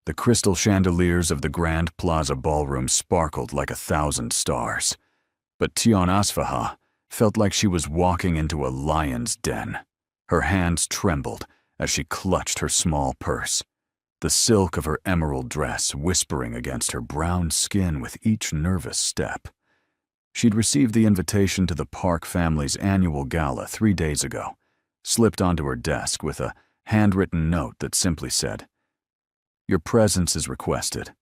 The crystal chandeliers of the Grand Plaza Ballroom sparkled like 1,000 stars. But Tion Asfaha felt like she was walking into a lion's den. Her hands trembled as she clutched her small purse, the silk of her emerald dress whispering against her brown skin with each nervous step. She'd received the invitation to the Park family's annual gala 3 days ago, slipped onto her desk with a handwritten note that simply said, "Your presence is requested."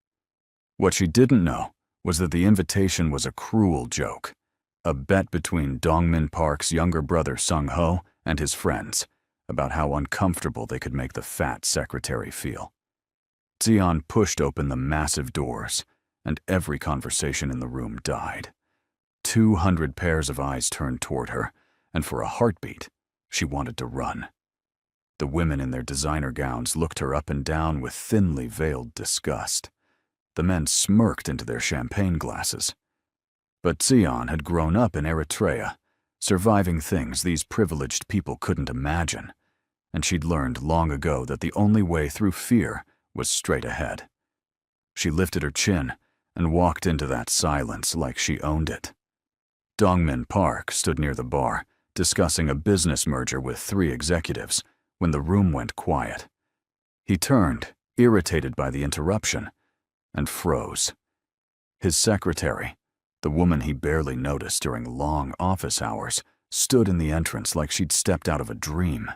What she didn't know was that the invitation was a cruel joke, a bet between Dongmin Park's younger brother Sung-ho and his friends about how uncomfortable they could make the fat secretary feel. Xian pushed open the massive doors, and every conversation in the room died. 200 pairs of eyes turned toward her, and for a heartbeat, she wanted to run. The women in their designer gowns looked her up and down with thinly veiled disgust. The men smirked into their champagne glasses. But Xian had grown up in Eritrea, surviving things these privileged people couldn't imagine, and she'd learned long ago that the only way through fear was straight ahead. She lifted her chin and walked into that silence like she owned it. Dongmin Park stood near the bar, discussing a business merger with 3 executives, when the room went quiet. He turned, irritated by the interruption, and froze. His secretary, the woman he barely noticed during long office hours, stood in the entrance like she'd stepped out of a dream.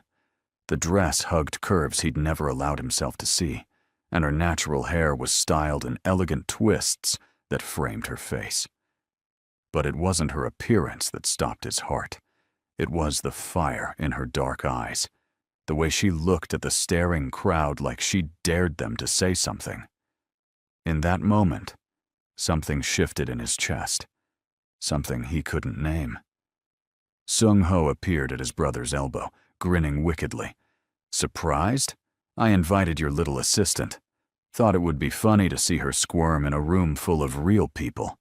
The dress hugged curves he'd never allowed himself to see, and her natural hair was styled in elegant twists that framed her face. But it wasn't her appearance that stopped his heart. It was the fire in her dark eyes, the way she looked at the staring crowd like she dared them to say something. In that moment, something shifted in his chest, something he couldn't name. Sung-ho appeared at his brother's elbow, grinning wickedly. "Surprised? I invited your little assistant. Thought it would be funny to see her squirm in a room full of real people."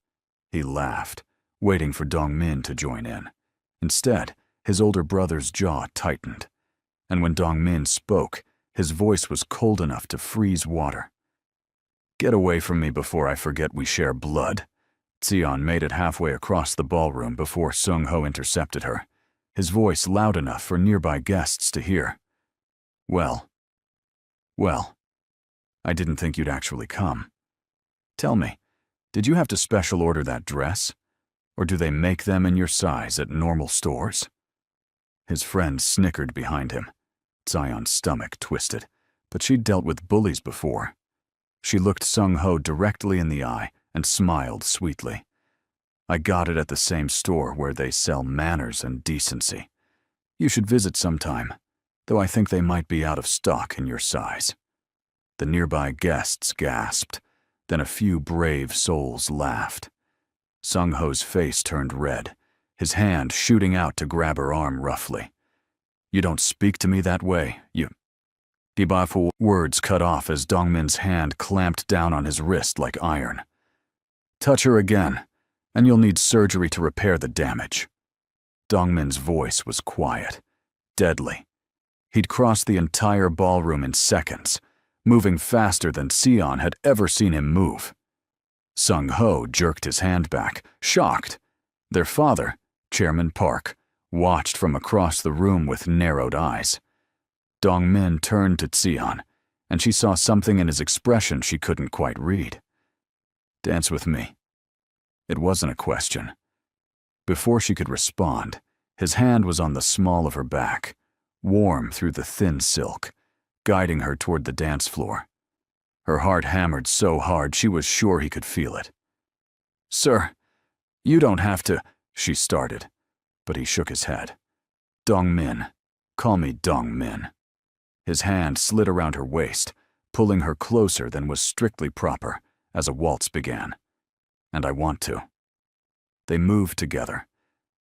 He laughed, waiting for Dongmin to join in. Instead, his older brother's jaw tightened, and when Dongmin spoke, his voice was cold enough to freeze water. "Get away from me before I forget we share blood." Xian made it halfway across the ballroom before Sung-ho intercepted her, his voice loud enough for nearby guests to hear. Well, I didn't think you'd actually come. Tell me, did you have to special order that dress? Or do they make them in your size at normal stores?" His friend snickered behind him. Xian's stomach twisted, but she'd dealt with bullies before. She looked Sung-ho directly in the eye and smiled sweetly. "I got it at the same store where they sell manners and decency. You should visit sometime, though I think they might be out of stock in your size." The nearby guests gasped, then a few brave souls laughed. Sung-ho's face turned red, his hand shooting out to grab her arm roughly. "You don't speak to me that way, you—" Dibaful words cut off as Dongmin's hand clamped down on his wrist like iron. "Touch her again, and you'll need surgery to repair the damage." Dongmin's voice was quiet, deadly. He'd crossed the entire ballroom in seconds, moving faster than Xian had ever seen him move. Sung-ho jerked his hand back, shocked. Their father, Chairman Park, watched from across the room with narrowed eyes. Dongmin turned to Xian, and she saw something in his expression she couldn't quite read. "Dance with me." It wasn't a question. Before she could respond, his hand was on the small of her back, warm through the thin silk, guiding her toward the dance floor. Her heart hammered so hard she was sure he could feel it. "Sir, you don't have to," she started, but he shook his head. "Dongmin. Call me Dongmin." His hand slid around her waist, pulling her closer than was strictly proper, as a waltz began. "And I want to." They moved together,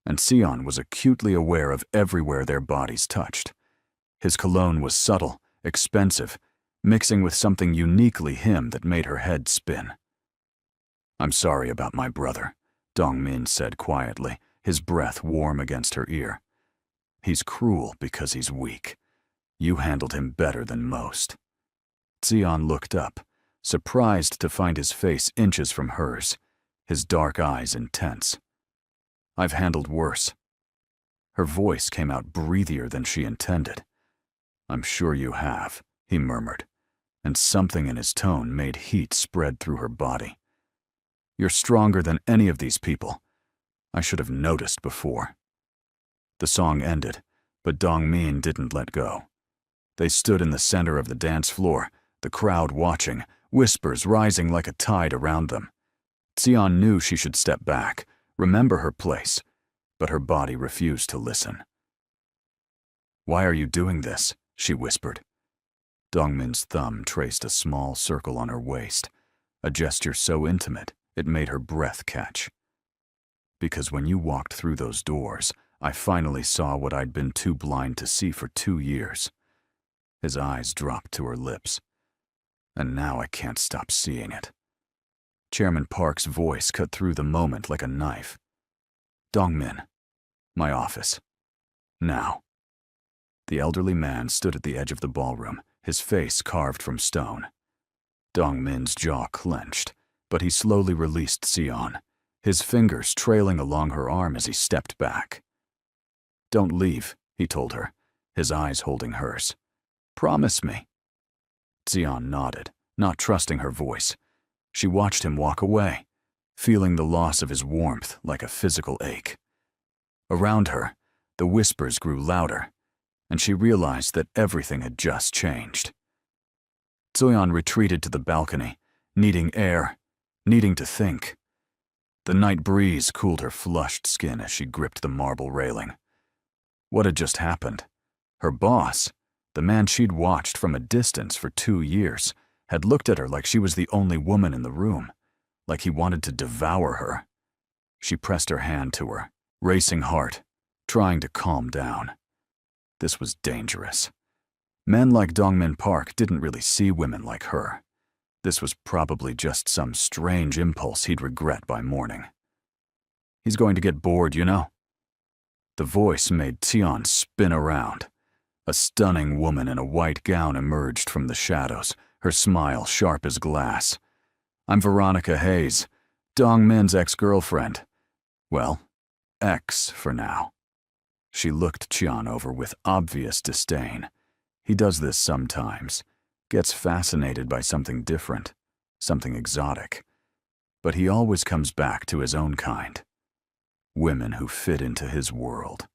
and Xian was acutely aware of everywhere their bodies touched. His cologne was subtle, expensive, mixing with something uniquely him that made her head spin. "I'm sorry about my brother," Dongmin said quietly, his breath warm against her ear. "He's cruel because he's weak. You handled him better than most." Xian looked up, surprised to find his face inches from hers, his dark eyes intense. "I've handled worse." Her voice came out breathier than she intended. "I'm sure you have," he murmured, and something in his tone made heat spread through her body. "You're stronger than any of these people. I should have noticed before." The song ended, but Dongmin didn't let go. They stood in the center of the dance floor, the crowd watching, whispers rising like a tide around them. Xian knew she should step back, remember her place, but her body refused to listen. "Why are you doing this?" she whispered. Dongmin's thumb traced a small circle on her waist, a gesture so intimate it made her breath catch. "Because when you walked through those doors, I finally saw what I'd been too blind to see for 2 years." His eyes dropped to her lips. "And now I can't stop seeing it." Chairman Park's voice cut through the moment like a knife. "Dongmin, my office. Now." The elderly man stood at the edge of the ballroom, his face carved from stone. Dongmin's jaw clenched, but he slowly released Xian, his fingers trailing along her arm as he stepped back. "Don't leave," he told her, his eyes holding hers. "Promise me." Xian nodded, not trusting her voice. She watched him walk away, feeling the loss of his warmth like a physical ache. Around her, the whispers grew louder, and she realized that everything had just changed. Xian retreated to the balcony, needing air, needing to think. The night breeze cooled her flushed skin as she gripped the marble railing. What had just happened? Her boss, the man she'd watched from a distance for 2 years, had looked at her like she was the only woman in the room, like he wanted to devour her. She pressed her hand to her, racing heart, trying to calm down. This was dangerous. Men like Dongmin Park didn't really see women like her. This was probably just some strange impulse he'd regret by morning. "He's going to get bored, you know." The voice made Xian spin around. A stunning woman in a white gown emerged from the shadows, her smile sharp as glass. "I'm Veronica Hayes, Dongmin's ex-girlfriend. Well, ex for now." She looked Xian over with obvious disdain. He does this sometimes, gets fascinated by something different, something exotic. But he always comes back to his own kind. Women who fit into his world.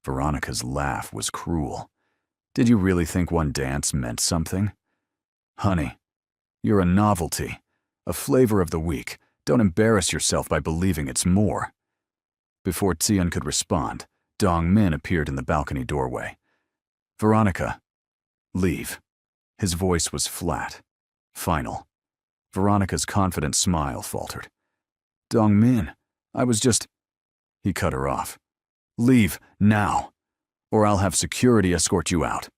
Veronica's laugh was cruel. "Did you really think one dance meant something? Honey, you're a novelty, a flavor of the week. Don't embarrass yourself by believing it's more." Before Xian could respond, Dongmin appeared in the balcony doorway. "Veronica, leave." His voice was flat, final. Veronica's confident smile faltered. "Dongmin, I was just—" He cut her off. "Leave, now, or I'll have security escort you out."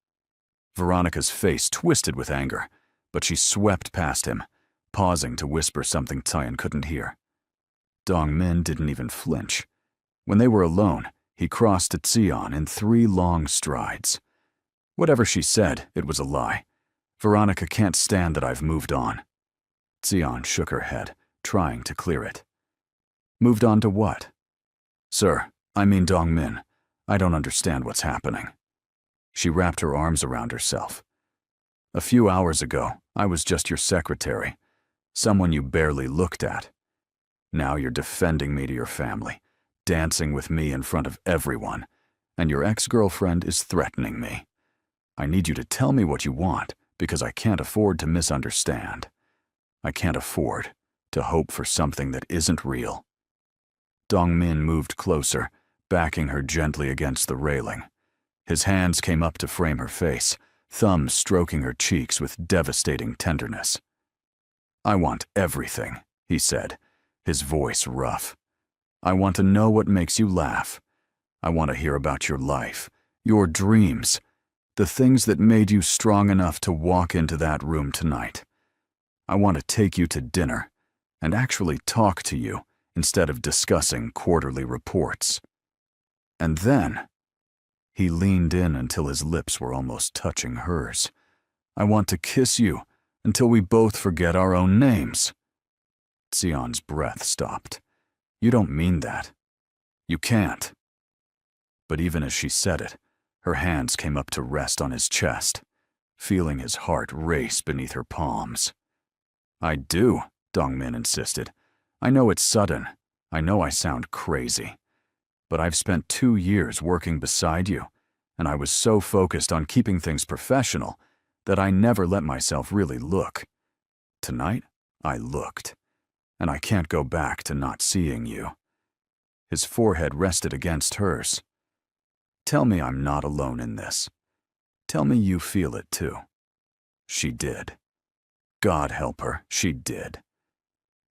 Veronica's face twisted with anger, but she swept past him, pausing to whisper something Xian couldn't hear. Dongmin didn't even flinch. When they were alone, he crossed to Xian in 3 long strides. Whatever she said, it was a lie. Veronica can't stand that I've moved on. Xian shook her head, trying to clear it. "Moved on to what?" "Sir, I mean Dongmin. I don't understand what's happening." She wrapped her arms around herself. "A few hours ago, I was just your secretary, someone you barely looked at. Now you're defending me to your family, dancing with me in front of everyone, and your ex-girlfriend is threatening me. I need you to tell me what you want, because I can't afford to misunderstand. I can't afford to hope for something that isn't real." Dongmin moved closer, backing her gently against the railing. His hands came up to frame her face, thumbs stroking her cheeks with devastating tenderness. "I want everything," he said, his voice rough. "I want to know what makes you laugh. I want to hear about your life, your dreams, the things that made you strong enough to walk into that room tonight. I want to take you to dinner and actually talk to you instead of discussing quarterly reports." And then, he leaned in until his lips were almost touching hers. "I want to kiss you, until we both forget our own names. Sion's breath stopped. You don't mean that. You can't. But even as she said it, her hands came up to rest on his chest, feeling his heart race beneath her palms. I do, Dongmin insisted. I know it's sudden. I know I sound crazy. But I've spent 2 years working beside you, and I was so focused on keeping things professional that I never let myself really look. Tonight, I looked, and I can't go back to not seeing you. His forehead rested against hers. Tell me I'm not alone in this. Tell me you feel it too. She did. God help her, she did.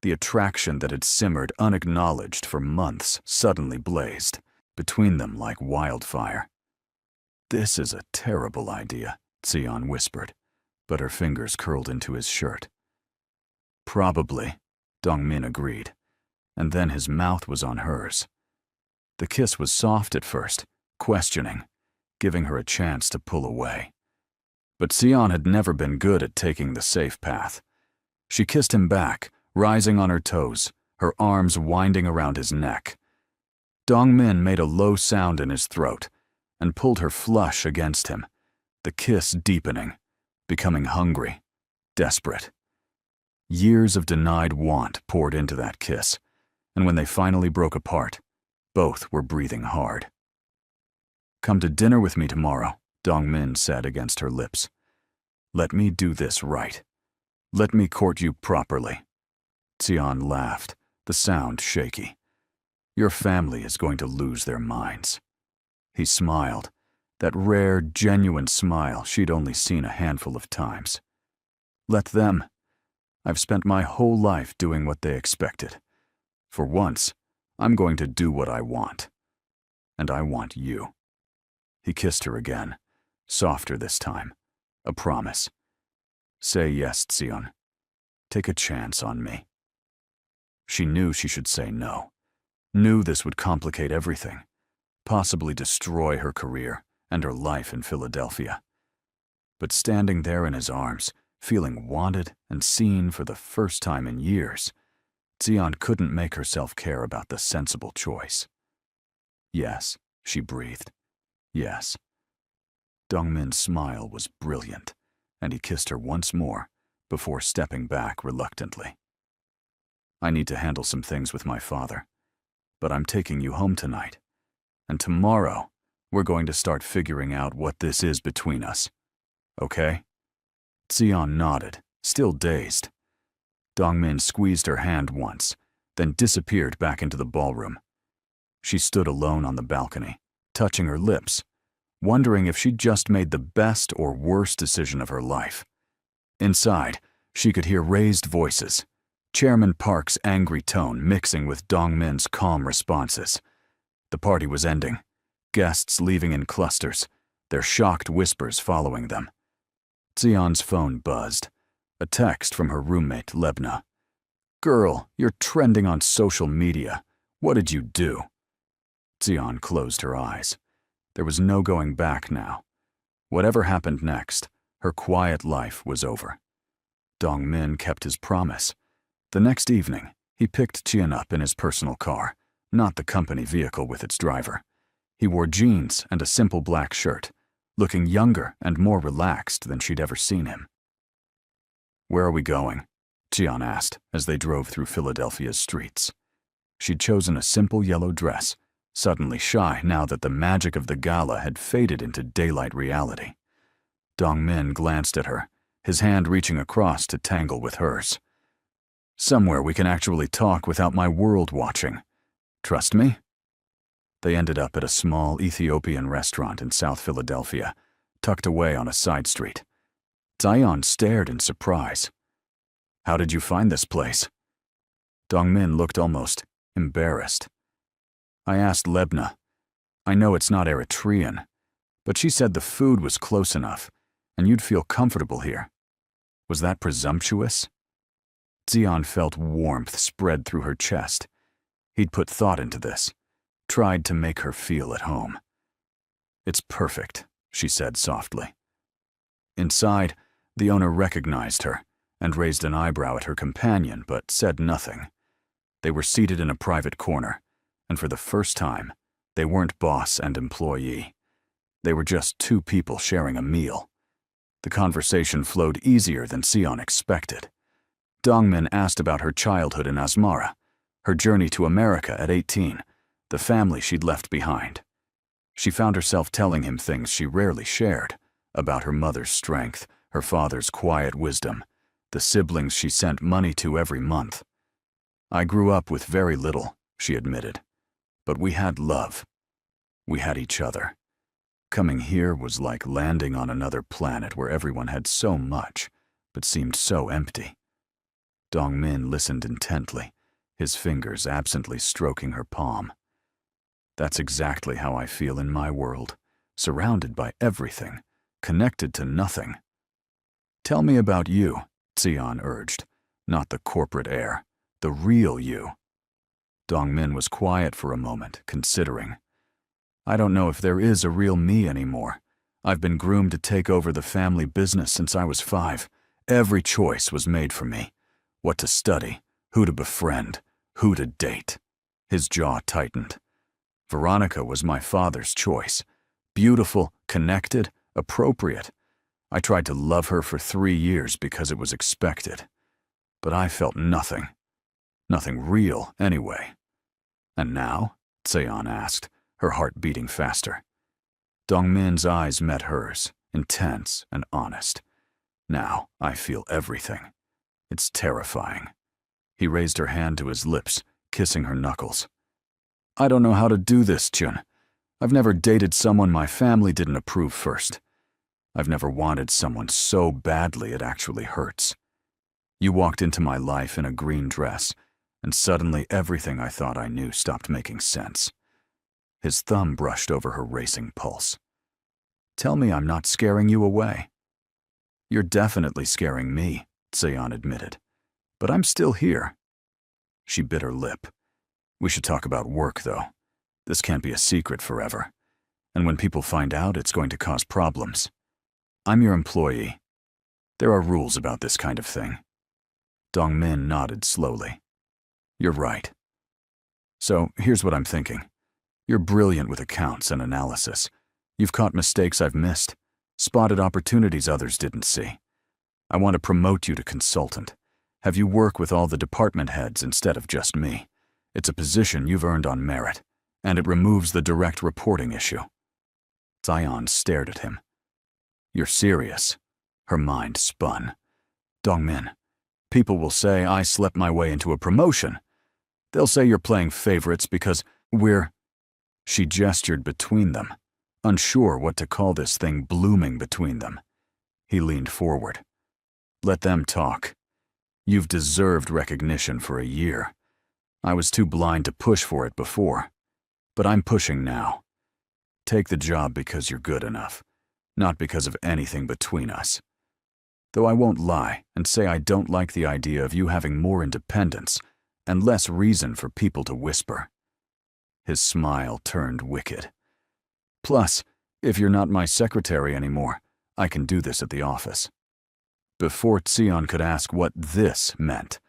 The attraction that had simmered unacknowledged for months suddenly blazed between them like wildfire. This is a terrible idea, Sion whispered, but her fingers curled into his shirt. Probably, Dongmin agreed, and then his mouth was on hers. The kiss was soft at first, questioning, giving her a chance to pull away. But Sion had never been good at taking the safe path. She kissed him back, rising on her toes, her arms winding around his neck. Dongmin made a low sound in his throat and pulled her flush against him, the kiss deepening, becoming hungry, desperate. Years of denied want poured into that kiss, and when they finally broke apart, both were breathing hard. Come to dinner with me tomorrow, Dongmin said against her lips. Let me do this right. Let me court you properly. Sion laughed, the sound shaky. Your family is going to lose their minds. He smiled, that rare, genuine smile she'd only seen a handful of times. Let them. I've spent my whole life doing what they expected. For once, I'm going to do what I want. And I want you. He kissed her again, softer this time, a promise. Say yes, Sion. Take a chance on me. She knew she should say no, knew this would complicate everything, possibly destroy her career and her life in Philadelphia. But standing there in his arms, feeling wanted and seen for the first time in years, Sion couldn't make herself care about the sensible choice. Yes, she breathed. Yes. Dongmin's smile was brilliant, and he kissed her once more before stepping back reluctantly. I need to handle some things with my father, but I'm taking you home tonight, and tomorrow we're going to start figuring out what this is between us. Okay? Sion nodded, still dazed. Dongmin squeezed her hand once, then disappeared back into the ballroom. She stood alone on the balcony, touching her lips, wondering if she'd just made the best or worst decision of her life. Inside, she could hear raised voices, Chairman Park's angry tone mixing with Dongmin's calm responses. The party was ending, guests leaving in clusters, their shocked whispers following them. Sion's phone buzzed, a text from her roommate, Lebna. Girl, you're trending on social media. What did you do? Sion closed her eyes. There was no going back now. Whatever happened next, her quiet life was over. Dongmin kept his promise. The next evening, he picked Qian up in his personal car, not the company vehicle with its driver. He wore jeans and a simple black shirt, looking younger and more relaxed than she'd ever seen him. Where are we going? Qian asked as they drove through Philadelphia's streets. She'd chosen a simple yellow dress, suddenly shy now that the magic of the gala had faded into daylight reality. Dongmin glanced at her, his hand reaching across to tangle with hers. Somewhere we can actually talk without my world watching. Trust me? They ended up at a small Ethiopian restaurant in South Philadelphia, tucked away on a side street. Sion stared in surprise. How did you find this place? Dongmin looked almost embarrassed. I asked Lebna. I know it's not Eritrean, but she said the food was close enough, and you'd feel comfortable here. Was that presumptuous? Sion felt warmth spread through her chest. He'd put thought into this, tried to make her feel at home. It's perfect, she said softly. Inside, the owner recognized her, and raised an eyebrow at her companion but said nothing. They were seated in a private corner, and for the first time, they weren't boss and employee. They were just two people sharing a meal. The conversation flowed easier than Sion expected. Dongmin asked about her childhood in Asmara, her journey to America at 18, the family she'd left behind. She found herself telling him things she rarely shared, about her mother's strength, her father's quiet wisdom, the siblings she sent money to every month. "I grew up with very little," she admitted, "but we had love. We had each other. Coming here was like landing on another planet where everyone had so much, but seemed so empty." Dongmin listened intently, his fingers absently stroking her palm. "That's exactly how I feel in my world, surrounded by everything, connected to nothing." "Tell me about you," Sion urged, "not the corporate air, the real you." Dongmin was quiet for a moment, considering. "I don't know if there is a real me anymore. I've been groomed to take over the family business since I was 5. Every choice was made for me. What to study, who to befriend, who to date." His jaw tightened. "Veronica was my father's choice. Beautiful, connected, appropriate. I tried to love her for 3 years because it was expected. But I felt nothing. Nothing real, anyway." "And now?" Sion asked, her heart beating faster. Dongmin's eyes met hers, intense and honest. "Now I feel everything. It's terrifying." He raised her hand to his lips, kissing her knuckles. "I don't know how to do this, Chun. I've never dated someone my family didn't approve first. I've never wanted someone so badly it actually hurts. You walked into my life in a green dress, and suddenly everything I thought I knew stopped making sense." His thumb brushed over her racing pulse. "Tell me I'm not scaring you away." "You're definitely scaring me," Sion admitted. "But I'm still here." She bit her lip. "We should talk about work, though. This can't be a secret forever. And when people find out, it's going to cause problems. I'm your employee. There are rules about this kind of thing." Dongmin nodded slowly. "You're right. So here's what I'm thinking. You're brilliant with accounts and analysis. You've caught mistakes I've missed, spotted opportunities others didn't see. I want to promote you to consultant. Have you work with all the department heads instead of just me. It's a position you've earned on merit, and it removes the direct reporting issue." Sion stared at him. "You're serious?" Her mind spun. "Dongmin, people will say I slept my way into a promotion. They'll say you're playing favorites because we're—" She gestured between them, unsure what to call this thing blooming between them. He leaned forward. "Let them talk. You've deserved recognition for a year. I was too blind to push for it before, but I'm pushing now. Take the job because you're good enough, not because of anything between us. Though I won't lie and say I don't like the idea of you having more independence and less reason for people to whisper." His smile turned wicked. "Plus, if you're not my secretary anymore, I can do this at the office." Before Sion could ask what this meant,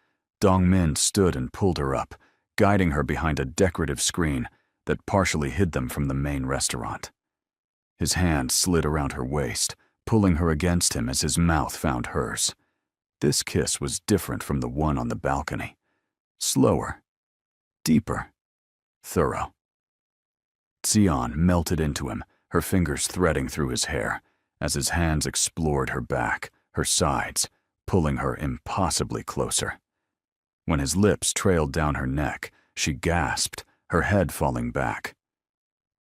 Dongmin stood and pulled her up, guiding her behind a decorative screen that partially hid them from the main restaurant. His hand slid around her waist, pulling her against him as his mouth found hers. This kiss was different from the one on the balcony. Slower, deeper, thorough. Sion melted into him, her fingers threading through his hair, as his hands explored her back, her sides, pulling her impossibly closer. When his lips trailed down her neck, she gasped, her head falling back.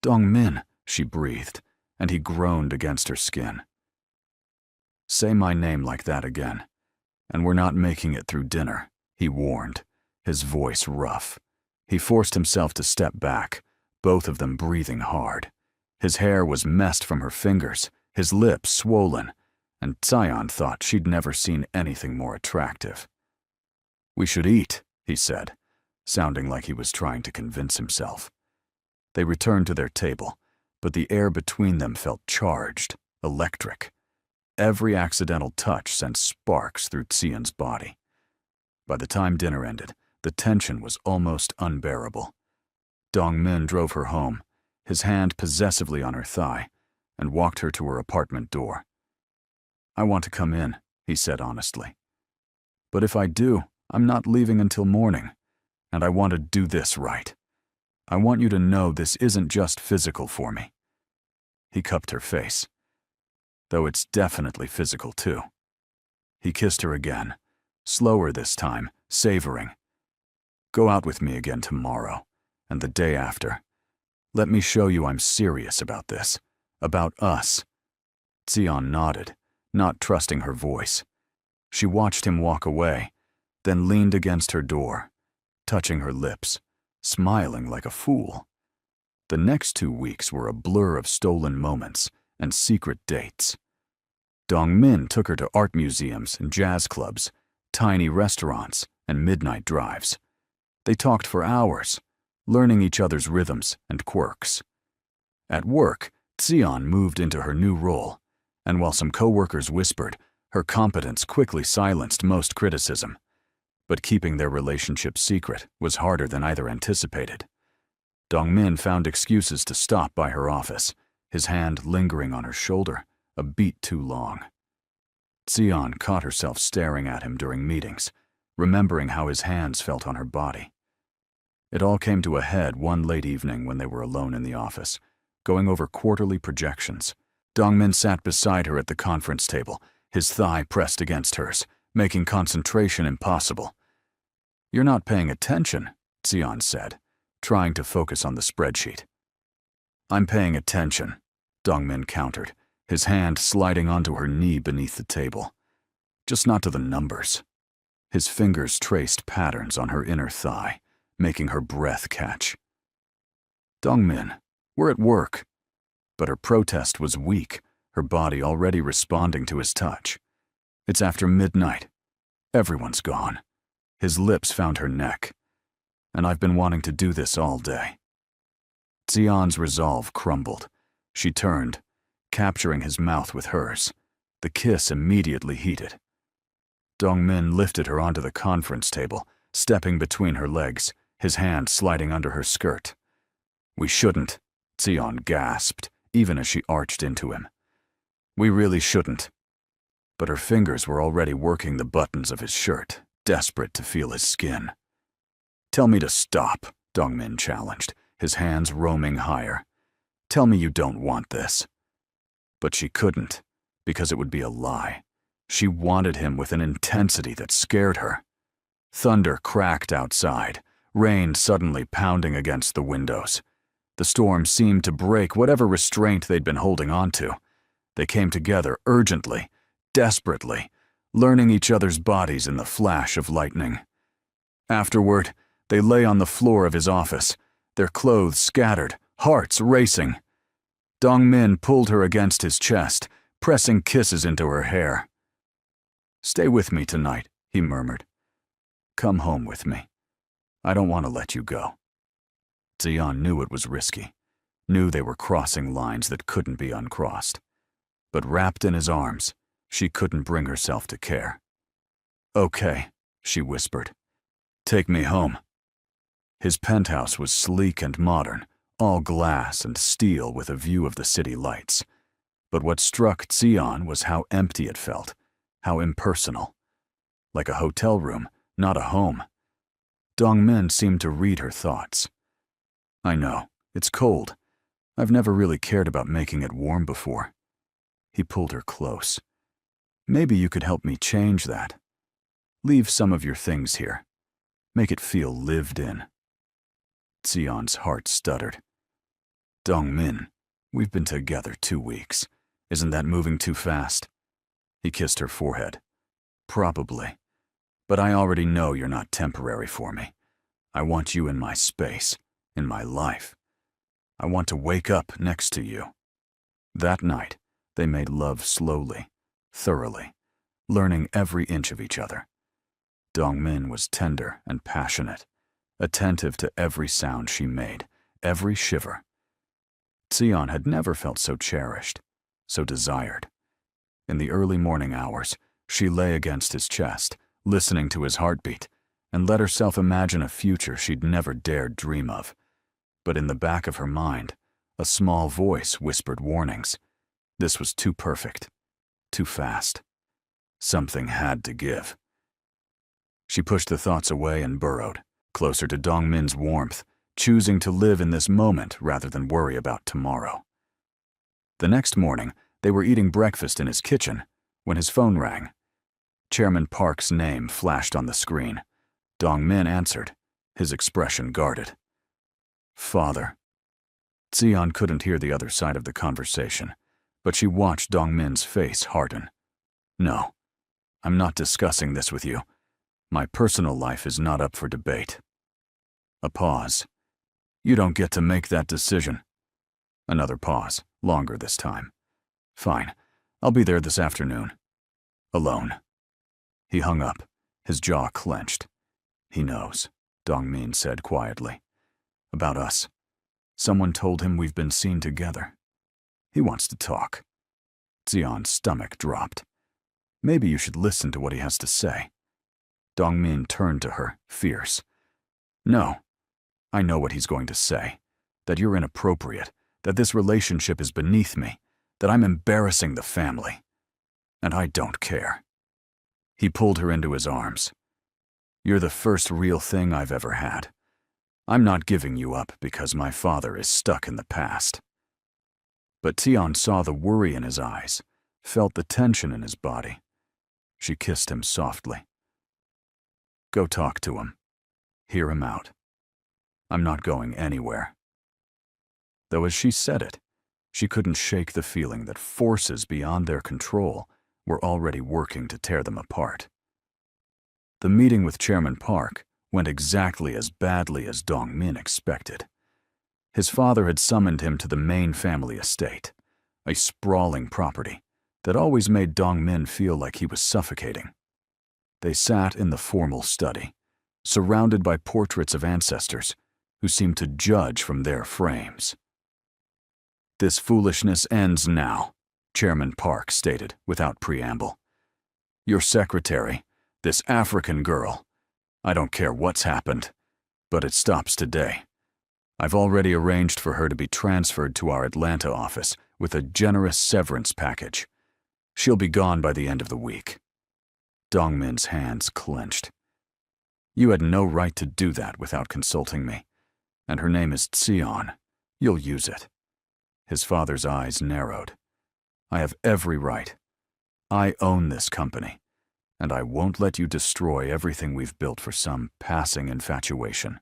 "Dongmin," she breathed, and he groaned against her skin. "Say my name like that again, and we're not making it through dinner," he warned, his voice rough. He forced himself to step back, both of them breathing hard. His hair was messed from her fingers, his lips swollen, and Sion thought she'd never seen anything more attractive. "We should eat," he said, sounding like he was trying to convince himself. They returned to their table, but the air between them felt charged, electric. every accidental touch sent sparks through Xian's body. By the time dinner ended, the tension was almost unbearable. Dongmin drove her home, his hand possessively on her thigh, and walked her to her apartment door. "I want to come in," he said honestly. "But if I do, I'm not leaving until morning, and I want to do this right. I want you to know this isn't just physical for me." He cupped her face, though it's definitely physical too. He kissed her again, slower this time, savoring. "Go out with me again tomorrow, and the day after. Let me show you I'm serious about this, about us." Xian nodded, not trusting her voice. She watched him walk away, then leaned against her door, touching her lips, smiling like a fool. The next 2 weeks were a blur of stolen moments and secret dates. Dongmin took her to art museums and jazz clubs, tiny restaurants, and midnight drives. They talked for hours, learning each other's rhythms and quirks. At work, Xian moved into her new role, and while some coworkers whispered, her competence quickly silenced most criticism. But keeping their relationship secret was harder than either anticipated. Dongmin found excuses to stop by her office, his hand lingering on her shoulder, a beat too long. Xian caught herself staring at him during meetings, remembering how his hands felt on her body. It all came to a head one late evening when they were alone in the office, going over quarterly projections. Dongmin sat beside her at the conference table, his thigh pressed against hers, making concentration impossible. "You're not paying attention," Xian said, trying to focus on the spreadsheet. "I'm paying attention," Dongmin countered, his hand sliding onto her knee beneath the table. "Just not to the numbers." His fingers traced patterns on her inner thigh, making her breath catch. "Dongmin, we're at work." But her protest was weak, her body already responding to his touch. "It's after midnight. Everyone's gone." His lips found her neck. "And I've been wanting to do this all day." Xian's resolve crumbled. She turned, capturing his mouth with hers. The kiss immediately heated. Dongmin lifted her onto the conference table, stepping between her legs, his hand sliding under her skirt. "We shouldn't," Xian gasped, even as she arched into him. "We really shouldn't." But her fingers were already working the buttons of his shirt, desperate to feel his skin. "Tell me to stop," Dongmin challenged, his hands roaming higher. "Tell me you don't want this." But she couldn't, because it would be a lie. She wanted him with an intensity that scared her. Thunder cracked outside, rain suddenly pounding against the windows. The storm seemed to break whatever restraint they'd been holding on to. They came together urgently, desperately, learning each other's bodies in the flash of lightning. Afterward, they lay on the floor of his office, their clothes scattered, hearts racing. Dongmin pulled her against his chest, pressing kisses into her hair. "Stay with me tonight," he murmured. "Come home with me. I don't want to let you go." Xian knew it was risky, knew they were crossing lines that couldn't be uncrossed. But wrapped in his arms, she couldn't bring herself to care. "Okay," she whispered. "Take me home." His penthouse was sleek and modern, all glass and steel with a view of the city lights. But what struck Xian was how empty it felt, how impersonal. Like a hotel room, not a home. Dongmin seemed to read her thoughts. "I know, it's cold. I've never really cared about making it warm before." He pulled her close. "Maybe you could help me change that. Leave some of your things here. Make it feel lived in." Xian's heart stuttered. "Dongmin, we've been together 2 weeks. Isn't that moving too fast?" He kissed her forehead. "Probably. But I already know you're not temporary for me. I want you in my space, in my life. I want to wake up next to you." That night, they made love slowly, thoroughly, learning every inch of each other. Dongmin was tender and passionate, attentive to every sound she made, every shiver. Xian had never felt so cherished, so desired. In the early morning hours, she lay against his chest, listening to his heartbeat, and let herself imagine a future she'd never dared dream of. But in the back of her mind, a small voice whispered warnings. This was too perfect, too fast. Something had to give. She pushed the thoughts away and burrowed, closer to Dongmin's warmth, choosing to live in this moment rather than worry about tomorrow. The next morning, they were eating breakfast in his kitchen when his phone rang. Chairman Park's name flashed on the screen. Dongmin answered, his expression guarded. Father. Xian couldn't hear the other side of the conversation, but she watched Dongmin's face harden. No, I'm not discussing this with you. My personal life is not up for debate. A pause. You don't get to make that decision. Another pause, longer this time. Fine, I'll be there this afternoon. Alone. He hung up, his jaw clenched. He knows, Dongmin said quietly. About us. Someone told him we've been seen together. He wants to talk. Xian's stomach dropped. Maybe you should listen to what he has to say. Dongmin turned to her, fierce. No. I know what he's going to say. That you're inappropriate, that this relationship is beneath me, that I'm embarrassing the family. And I don't care. He pulled her into his arms. You're the first real thing I've ever had. I'm not giving you up because my father is stuck in the past. But Xian saw the worry in his eyes, felt the tension in his body. She kissed him softly. Go talk to him. Hear him out. I'm not going anywhere. Though as she said it, she couldn't shake the feeling that forces beyond their control were already working to tear them apart. The meeting with Chairman Park went exactly as badly as Dongmin expected. His father had summoned him to the main family estate, a sprawling property that always made Dongmin feel like he was suffocating. They sat in the formal study, surrounded by portraits of ancestors who seemed to judge from their frames. This foolishness ends now, Chairman Park stated without preamble. Your secretary, this African girl, I don't care what's happened, but it stops today. I've already arranged for her to be transferred to our Atlanta office with a generous severance package. She'll be gone by the end of the week. Dongmin's hands clenched. You had no right to do that without consulting me. And her name is Xian. You'll use it. His father's eyes narrowed. I have every right. I own this company, and I won't let you destroy everything we've built for some passing infatuation.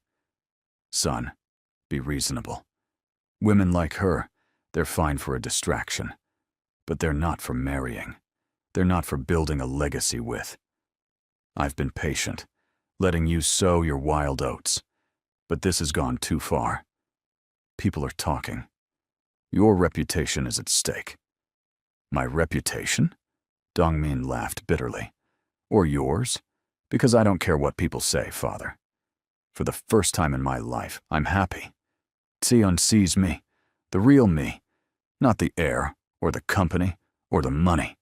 Son, be reasonable. Women like her, they're fine for a distraction. But they're not for marrying. They're not for building a legacy with. I've been patient, letting you sow your wild oats. But this has gone too far. People are talking. Your reputation is at stake. My reputation? Dongmin laughed bitterly. Or yours? Because I don't care what people say, Father. For the first time in my life, I'm happy. Xian sees me, the real me, not the heir, or the company, or the money.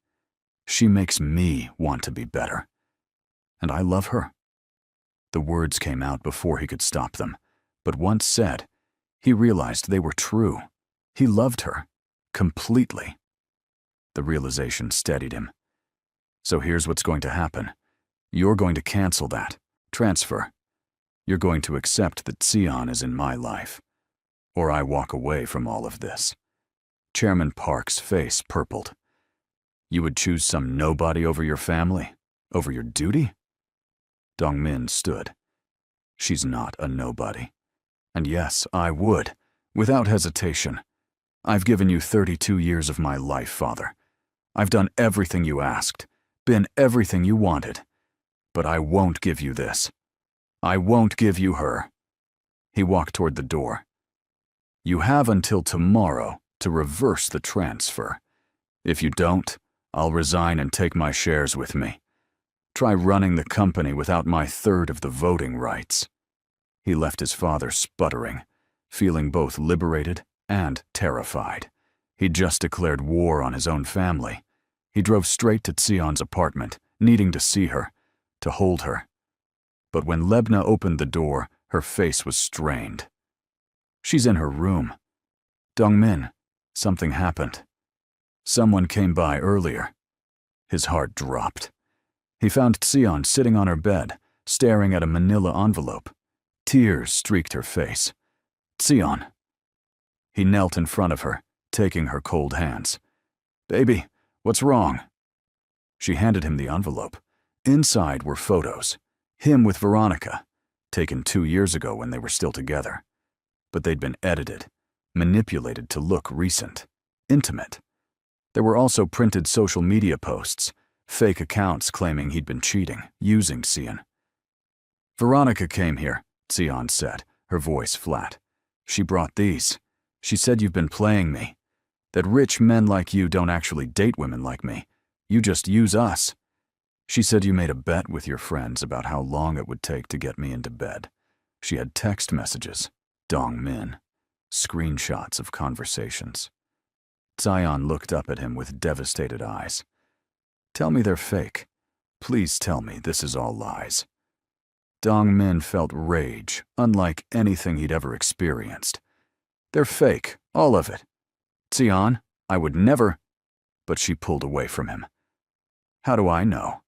She makes me want to be better. And I love her. The words came out before he could stop them, but once said, he realized they were true. He loved her, completely. The realization steadied him. So here's what's going to happen. You're going to cancel that, transfer. You're going to accept that Xian is in my life. Or I walk away from all of this. Chairman Park's face purpled. You would choose some nobody over your family? Over your duty? Dongmin stood. She's not a nobody. And yes, I would, without hesitation. I've given you 32 years of my life, Father. I've done everything you asked, been everything you wanted. But I won't give you this. I won't give you her. He walked toward the door. You have until tomorrow to reverse the transfer. If you don't, I'll resign and take my shares with me. Try running the company without my third of the voting rights. He left his father sputtering, feeling both liberated and terrified. He'd just declared war on his own family. He drove straight to Sion's apartment, needing to see her, to hold her. But when Lebna opened the door, her face was strained. She's in her room. Dongmin, something happened. Someone came by earlier. His heart dropped. He found Sion sitting on her bed, staring at a manila envelope. Tears streaked her face. Sion. He knelt in front of her, taking her cold hands. Baby, what's wrong? She handed him the envelope. Inside were photos. Him with Veronica, taken 2 years ago when they were still together. But they'd been edited, manipulated to look recent, intimate. There were also printed social media posts, fake accounts claiming he'd been cheating, using Sion. Veronica came here, Sion said, her voice flat. She brought these. She said you've been playing me. That rich men like you don't actually date women like me. You just use us. She said you made a bet with your friends about how long it would take to get me into bed. She had text messages, Dongmin, screenshots of conversations. Sion looked up at him with devastated eyes. Tell me they're fake. Please tell me this is all lies. Dongmin felt rage, unlike anything he'd ever experienced. They're fake, all of it. Sion, I would never... But she pulled away from him. How do I know?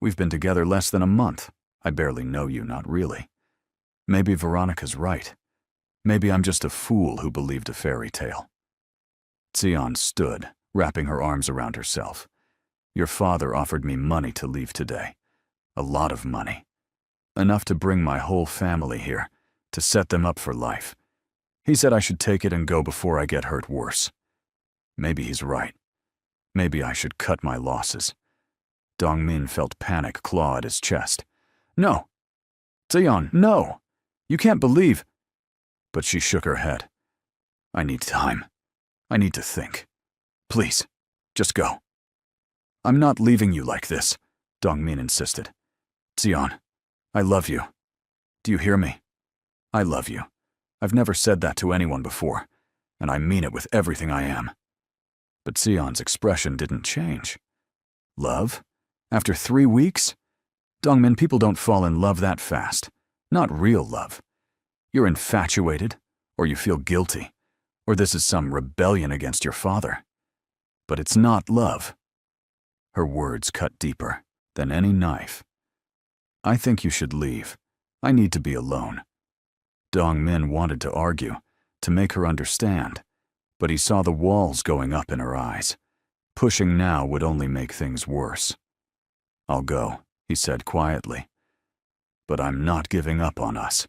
We've been together less than a month. I barely know you, not really. Maybe Veronica's right. Maybe I'm just a fool who believed a fairy tale. Sion stood, wrapping her arms around herself. Your father offered me money to leave today. A lot of money. Enough to bring my whole family here, to set them up for life. He said I should take it and go before I get hurt worse. Maybe he's right. Maybe I should cut my losses. Dongmin felt panic claw at his chest. No! Sion, no! You can't believe... But she shook her head. I need time. I need to think. Please, just go. I'm not leaving you like this, Dongmin insisted. Sion, I love you. Do you hear me? I love you. I've never said that to anyone before, and I mean it with everything I am. But Sion's expression didn't change. Love? After 3 weeks? Dongmin, people don't fall in love that fast. Not real love. You're infatuated, or you feel guilty, or this is some rebellion against your father. But it's not love. Her words cut deeper than any knife. I think you should leave. I need to be alone. Dongmin wanted to argue, to make her understand, but he saw the walls going up in her eyes. Pushing now would only make things worse. I'll go, he said quietly. But I'm not giving up on us.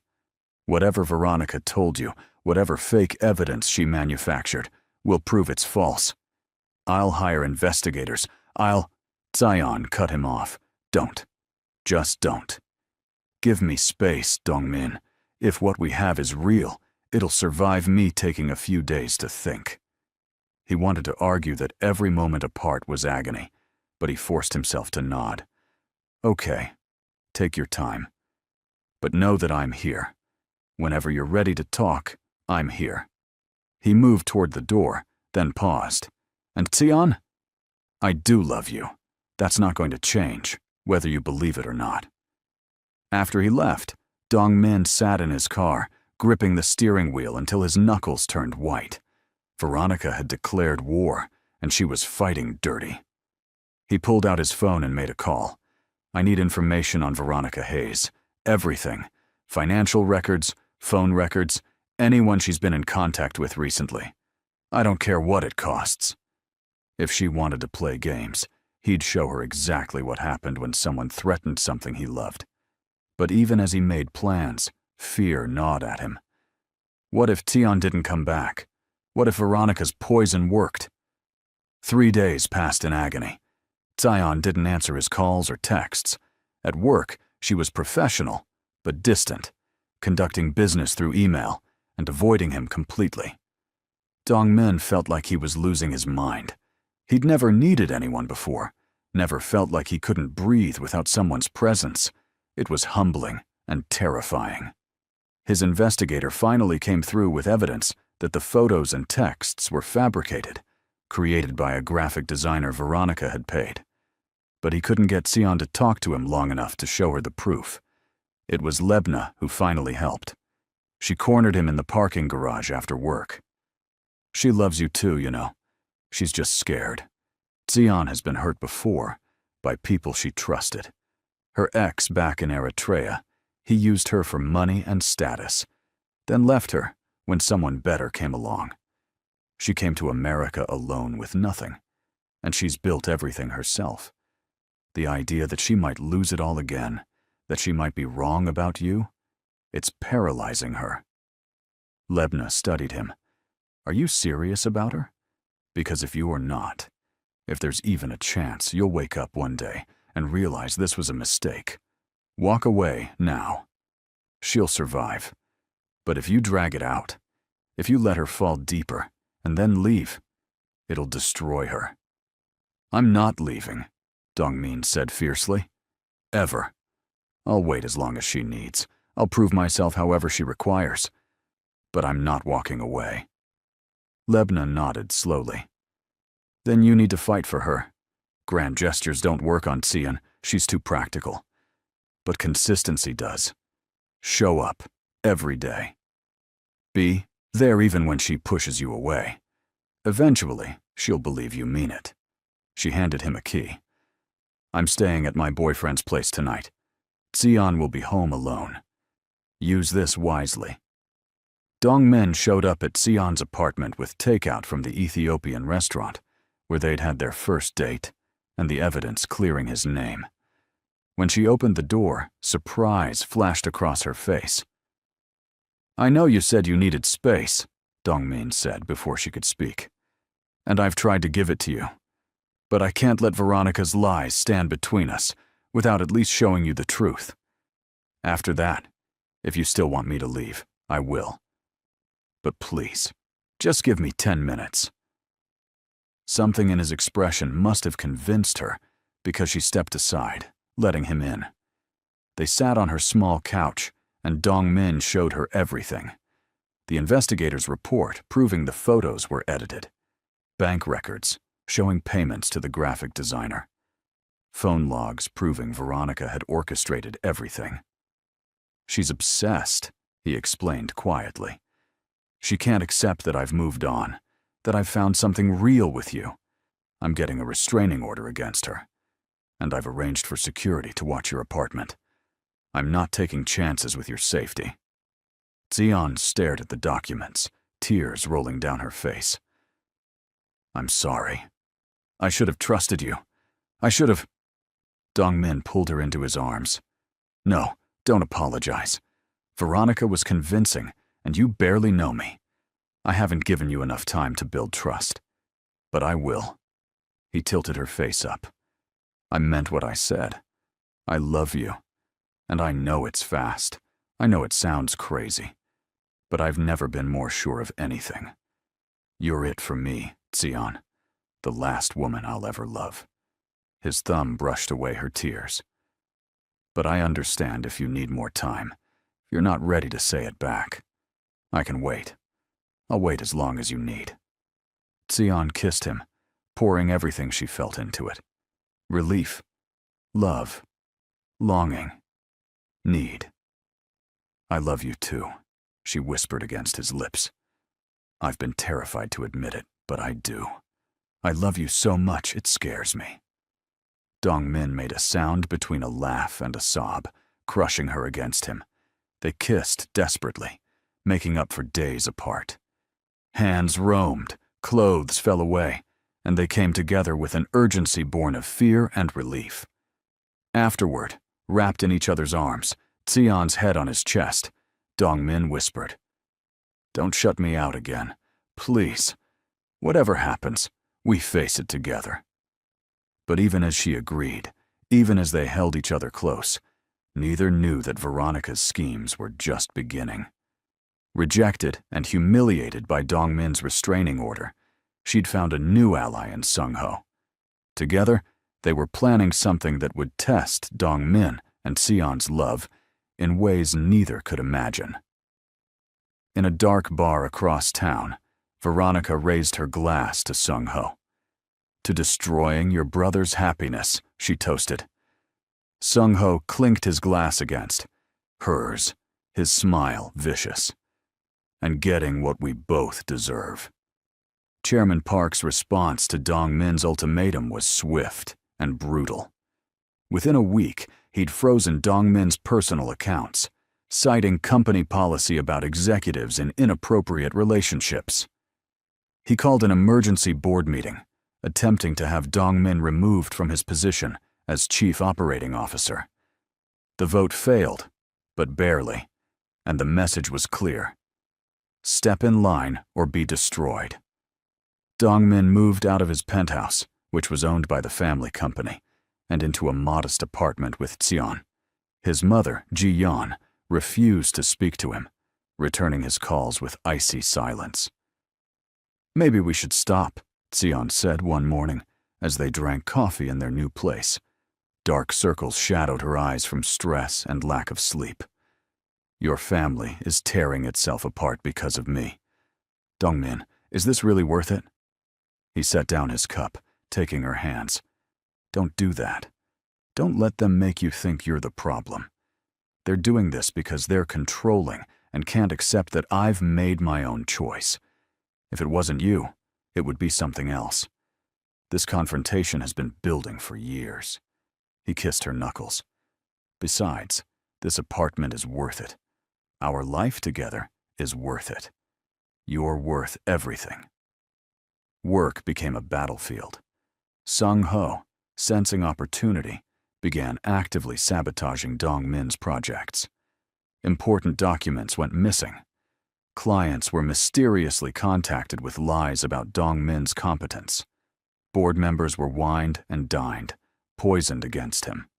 Whatever Veronica told you, whatever fake evidence she manufactured, will prove it's false. I'll hire investigators. Sion cut him off. Don't. Just don't. Give me space, Dongmin. If what we have is real, it'll survive me taking a few days to think. He wanted to argue that every moment apart was agony, but he forced himself to nod. Okay, take your time. But know that I'm here. Whenever you're ready to talk, I'm here. He moved toward the door, then paused. And Sion? I do love you. That's not going to change, whether you believe it or not. After he left, Dongmin sat in his car, gripping the steering wheel until his knuckles turned white. Veronica had declared war, and she was fighting dirty. He pulled out his phone and made a call. I need information on Veronica Hayes. Everything. Financial records, phone records, anyone she's been in contact with recently. I don't care what it costs. If she wanted to play games, he'd show her exactly what happened when someone threatened something he loved. But even as he made plans, fear gnawed at him. What if Tion didn't come back? What if Veronica's poison worked? 3 days passed in agony. Tion didn't answer his calls or texts. At work, she was professional, but distant, conducting business through email and avoiding him completely. Dongmin felt like he was losing his mind. He'd never needed anyone before, never felt like he couldn't breathe without someone's presence. It was humbling and terrifying. His investigator finally came through with evidence that the photos and texts were fabricated. created by a graphic designer Veronica had paid. But he couldn't get Sion to talk to him long enough to show her the proof. It was Lebna who finally helped. She cornered him in the parking garage after work. She loves you too, you know. She's just scared. Sion has been hurt before, by people she trusted. Her ex back in Eritrea, he used her for money and status, then left her when someone better came along. She came to America alone with nothing, and she's built everything herself. The idea that she might lose it all again, that she might be wrong about you, it's paralyzing her. Lebna studied him. Are you serious about her? Because if you are not, if there's even a chance, you'll wake up one day and realize this was a mistake. Walk away now. She'll survive. But if you drag it out, if you let her fall deeper and then leave, it'll destroy her. I'm not leaving, Dongmin said fiercely. Ever. I'll wait as long as she needs. I'll prove myself however she requires. But I'm not walking away. Lebna nodded slowly. Then you need to fight for her. Grand gestures don't work on Sion. She's too practical. But consistency does. Show up, every day. Be there even when she pushes you away. Eventually, she'll believe you mean it. She handed him a key. I'm staying at my boyfriend's place tonight. Sion will be home alone. Use this wisely. Dongmin showed up at Sion's apartment with takeout from the Ethiopian restaurant, where they'd had their first date, and the evidence clearing his name. When she opened the door, surprise flashed across her face. I know you said you needed space, Dongmin said before she could speak. And I've tried to give it to you. But I can't let Veronica's lies stand between us without at least showing you the truth. After that, if you still want me to leave, I will. But please, just give me 10 minutes. Something in his expression must have convinced her because she stepped aside, letting him in. They sat on her small couch, and Dongmin showed her everything. The investigator's report proving the photos were edited. Bank records showing payments to the graphic designer. Phone logs proving Veronica had orchestrated everything. She's obsessed, he explained quietly. She can't accept that I've moved on, that I've found something real with you. I'm getting a restraining order against her, and I've arranged for security to watch your apartment. I'm not taking chances with your safety. Sion stared at the documents, tears rolling down her face. I'm sorry. I should have trusted you. I should have... Dongmin pulled her into his arms. No, don't apologize. Veronica was convincing, and you barely know me. I haven't given you enough time to build trust. But I will. He tilted her face up. I meant what I said. I love you. And I know it's fast. I know it sounds crazy. But I've never been more sure of anything. You're it for me, Sion. The last woman I'll ever love. His thumb brushed away her tears. But I understand if you need more time. If you're not ready to say it back. I can wait. I'll wait as long as you need. Sion kissed him, pouring everything she felt into it. Relief, love, longing, need. I love you too, she whispered against his lips. I've been terrified to admit it, but I do. I love you so much it scares me. Dongmin made a sound between a laugh and a sob, crushing her against him. They kissed desperately, making up for days apart. Hands roamed, clothes fell away, and they came together with an urgency born of fear and relief. Afterward, wrapped in each other's arms, Sion's head on his chest, Dongmin whispered, Don't shut me out again, please. Whatever happens, we face it together. But even as she agreed, even as they held each other close, neither knew that Veronica's schemes were just beginning. Rejected and humiliated by Dongmin's restraining order, she'd found a new ally in Sung-ho. Together, they were planning something that would test Dongmin and Sion's love in ways neither could imagine. In a dark bar across town, Veronica raised her glass to Sung-ho. To destroying your brother's happiness, she toasted. Sung-ho clinked his glass against hers, his smile vicious. And getting what we both deserve. Chairman Park's response to Dong-min's ultimatum was swift and brutal. Within a week, he'd frozen Dong-min's personal accounts, citing company policy about executives in inappropriate relationships. He called an emergency board meeting, attempting to have Dong-min removed from his position as chief operating officer. The vote failed, but barely, and the message was clear. Step in line or be destroyed. Dong-min moved out of his penthouse, which was owned by the family company, and into a modest apartment with Tseon. His mother, Ji-yeon, refused to speak to him, returning his calls with icy silence. "Maybe we should stop," Tseon said one morning as they drank coffee in their new place. Dark circles shadowed her eyes from stress and lack of sleep. "Your family is tearing itself apart because of me. Dong-min, is this really worth it?" He set down his cup, taking her hands. "Don't do that. Don't let them make you think you're the problem. They're doing this because they're controlling and can't accept that I've made my own choice. If it wasn't you, it would be something else. This confrontation has been building for years." He kissed her knuckles. "Besides, this apartment is worth it. Our life together is worth it. You're worth everything." Work became a battlefield. Sung-ho, sensing opportunity, began actively sabotaging Dong-min's projects. Important documents went missing. Clients were mysteriously contacted with lies about Dong-min's competence. Board members were wined and dined, poisoned against him.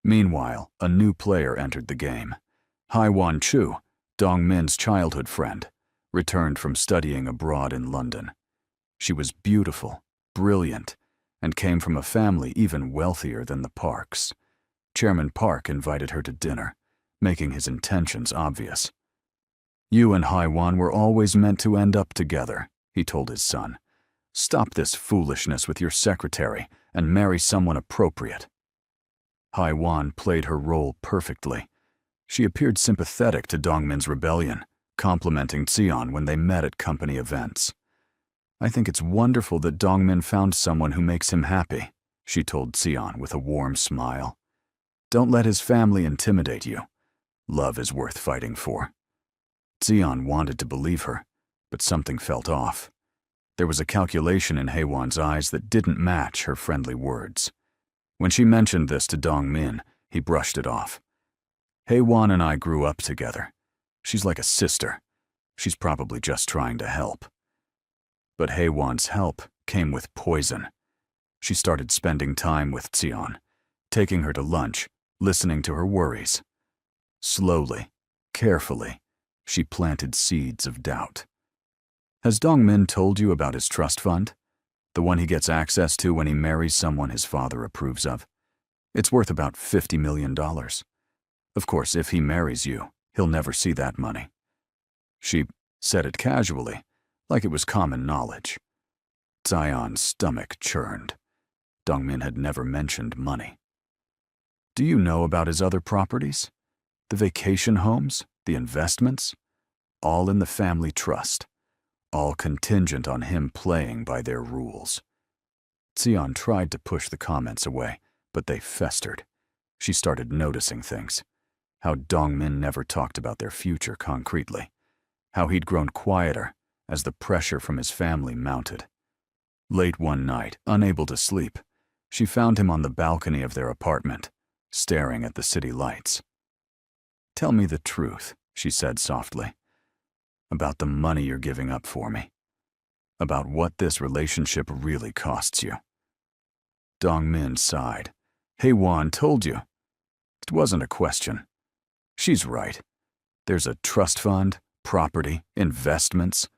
Meanwhile, a new player entered the game. Hye-won Chu, Dong-min's childhood friend, returned from studying abroad in London. She was beautiful, brilliant, and came from a family even wealthier than the Parks. Chairman Park invited her to dinner, making his intentions obvious. "You and Hye-won were always meant to end up together," he told his son. "Stop this foolishness with your secretary and marry someone appropriate." Hye-won played her role perfectly. She appeared sympathetic to Dong-min's rebellion, complimenting Tseon when they met at company events. "I think it's wonderful that Dong-min found someone who makes him happy," she told Tseon with a warm smile. "Don't let his family intimidate you. Love is worth fighting for." Tseon wanted to believe her, but something felt off. There was a calculation in Hye-won's eyes that didn't match her friendly words. When she mentioned this to Dong-min, he brushed it off. "Hye-won and I grew up together. She's like a sister. She's probably just trying to help." But Hye-won's help came with poison. She started spending time with Tseon, taking her to lunch, listening to her worries. Slowly, carefully, she planted seeds of doubt. "Has Dong-min told you about his trust fund? The one he gets access to when he marries someone his father approves of? It's worth about $50 million. Of course, if he marries you, he'll never see that money." She said it casually, like it was common knowledge. Zion's stomach churned. Dong-min had never mentioned money. "Do you know about his other properties? The vacation homes, the investments? All in the family trust. All contingent on him playing by their rules." Tseon tried to push the comments away, but they festered. She started noticing things. How Dong-min never talked about their future concretely. How he'd grown quieter as the pressure from his family mounted. Late one night, unable to sleep, she found him on the balcony of their apartment, staring at the city lights. "Tell me the truth," she said softly. "About the money you're giving up for me. About what this relationship really costs you." Dong-min sighed. "Hye-won told you. It wasn't a question. She's right. There's a trust fund, property, investments,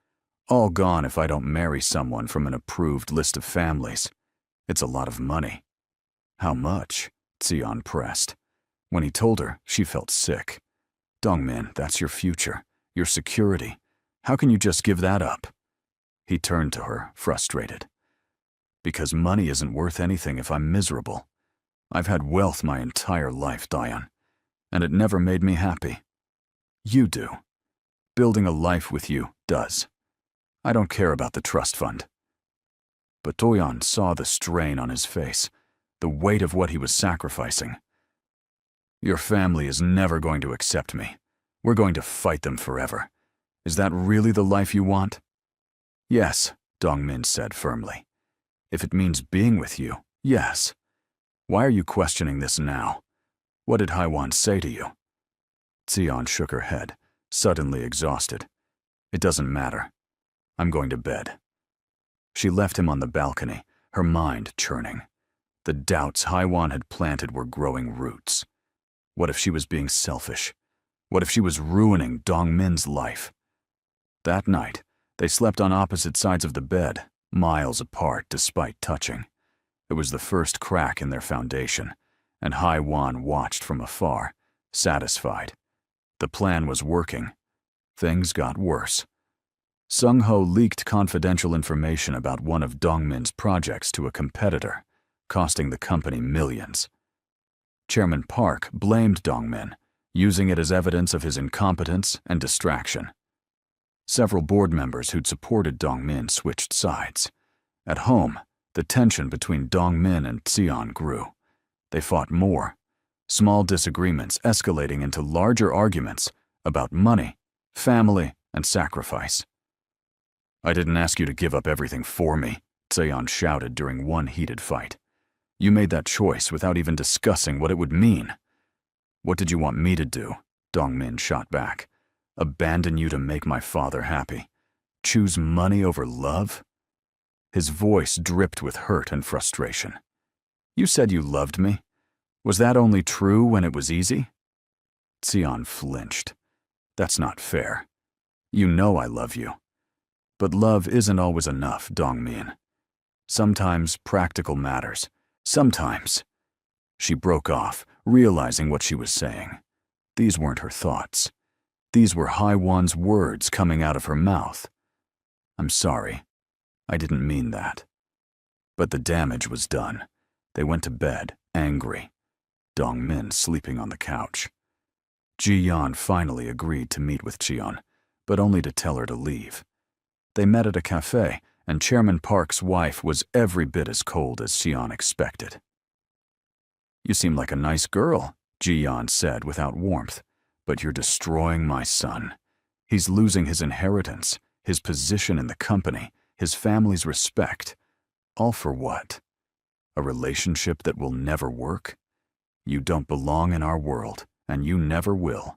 all gone if I don't marry someone from an approved list of families. It's a lot of money." "How much?" Tseon pressed. When he told her, she felt sick. "Dong-min, that's your future, your security. How can you just give that up?" He turned to her, frustrated. Because money isn't worth anything if I'm miserable. I've had wealth my entire life, Diane, and it never made me happy. You do. Building a life with you does. I don't care about the trust fund. But Doyon saw the strain on his face, the weight of what he was sacrificing. Your family is never going to accept me. We're going to fight them forever. Is that really the life you want? Yes, Dongmin said firmly. If it means being with you, yes. Why are you questioning this now? What did Haiwan say to you? Xian shook her head, suddenly exhausted. It doesn't matter. I'm going to bed. She left him on the balcony, her mind churning. The doubts Haiwan had planted were growing roots. What if she was being selfish? What if she was ruining Dongmin's life? That night, they slept on opposite sides of the bed, miles apart despite touching. It was the first crack in their foundation, and Haiwan watched from afar, satisfied. The plan was working. Things got worse. Sung-ho leaked confidential information about one of Dongmin's projects to a competitor, costing the company millions. Chairman Park blamed Dongmin, using it as evidence of his incompetence and distraction. Several board members who'd supported Dongmin switched sides. At home, the tension between Dongmin and Xian grew. They fought more, small disagreements escalating into larger arguments about money, family, and sacrifice. I didn't ask you to give up everything for me, Xian shouted during one heated fight. You made that choice without even discussing what it would mean. What did you want me to do? Dongmin shot back. Abandon you to make my father happy? Choose money over love? His voice dripped with hurt and frustration. You said you loved me. Was that only true when it was easy? Xian flinched. That's not fair. You know I love you. But love isn't always enough, Dongmin. Sometimes practical matters. Sometimes. She broke off, realizing what she was saying. These weren't her thoughts. These were Haiwan's words coming out of her mouth. I'm sorry. I didn't mean that. But the damage was done. They went to bed, angry. Dongmin sleeping on the couch. Ji-yeon finally agreed to meet with Cheon, but only to tell her to leave. They met at a cafe, and Chairman Park's wife was every bit as cold as Cheon expected. You seem like a nice girl, Ji-yeon said without warmth, but you're destroying my son. He's losing his inheritance, his position in the company, his family's respect. All for what? A relationship that will never work? You don't belong in our world, and you never will.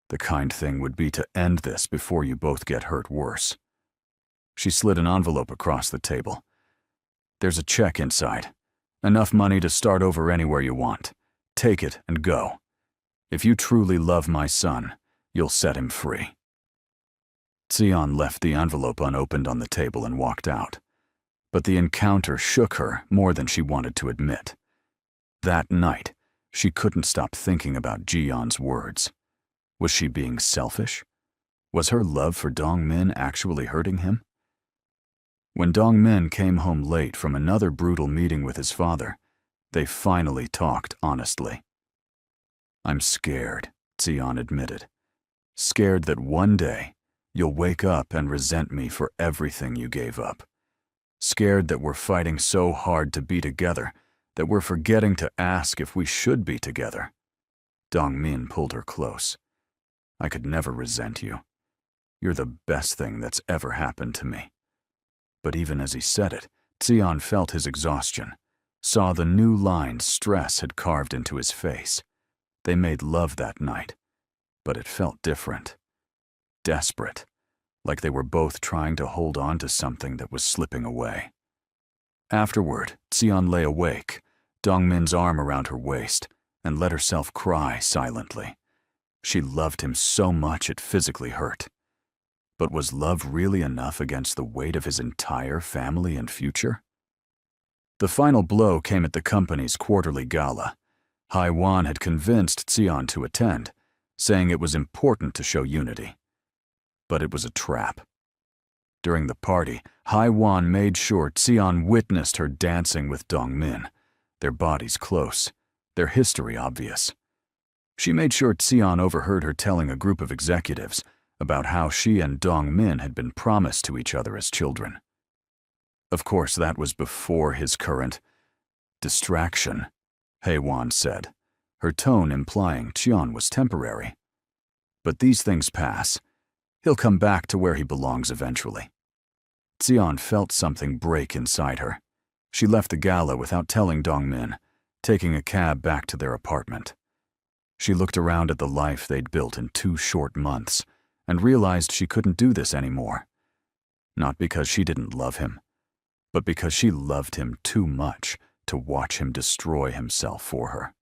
The kind thing would be to end this before you both get hurt worse. She slid an envelope across the table. There's a check inside. Enough money to start over anywhere you want. Take it and go. If you truly love my son, you'll set him free. Xian left the envelope unopened on the table and walked out. But the encounter shook her more than she wanted to admit. That night, she couldn't stop thinking about Ji-yeon's words. Was she being selfish? Was her love for Dongmin actually hurting him? When Dongmin came home late from another brutal meeting with his father, they finally talked honestly. I'm scared, Xian admitted. Scared that one day, you'll wake up and resent me for everything you gave up. Scared that we're fighting so hard to be together that we're forgetting to ask if we should be together. Dongmin pulled her close. I could never resent you. You're the best thing that's ever happened to me. But even as he said it, Xian felt his exhaustion, saw the new lines stress had carved into his face. They made love that night, but it felt different. Desperate, like they were both trying to hold on to something that was slipping away. Afterward, Xian lay awake, Dongmin's arm around her waist, and let herself cry silently. She loved him so much it physically hurt. But was love really enough against the weight of his entire family and future? The final blow came at the company's quarterly gala. Haiwan had convinced Xian to attend, saying it was important to show unity. But it was a trap. During the party, Haiwan made sure Xian witnessed her dancing with Dongmin, their bodies close, their history obvious. She made sure Xian overheard her telling a group of executives about how she and Dongmin had been promised to each other as children. Of course, that was before his current distraction, Haiwan said, her tone implying Xian was temporary. But these things pass. He'll come back to where he belongs eventually. Xian felt something break inside her. She left the gala without telling Dongmin, taking a cab back to their apartment. She looked around at the life they'd built in 2 short months and realized she couldn't do this anymore. Not because she didn't love him, but because she loved him too much to watch him destroy himself for her.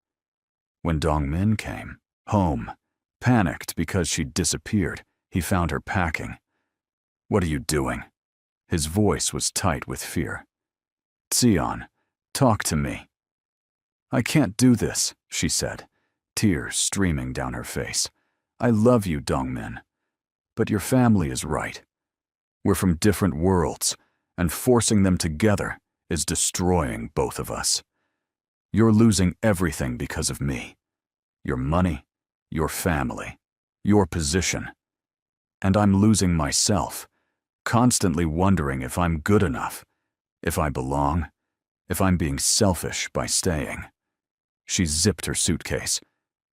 When Dongmin came home, panicked because she'd disappeared, he found her packing. "What are you doing?" His voice was tight with fear. "Xian, talk to me." "I can't do this," she said, tears streaming down her face. "I love you, Dongmin. But your family is right. We're from different worlds, and forcing them together is destroying both of us. You're losing everything because of me. Your money, your family, your position. And I'm losing myself, constantly wondering if I'm good enough, if I belong, if I'm being selfish by staying." She zipped her suitcase.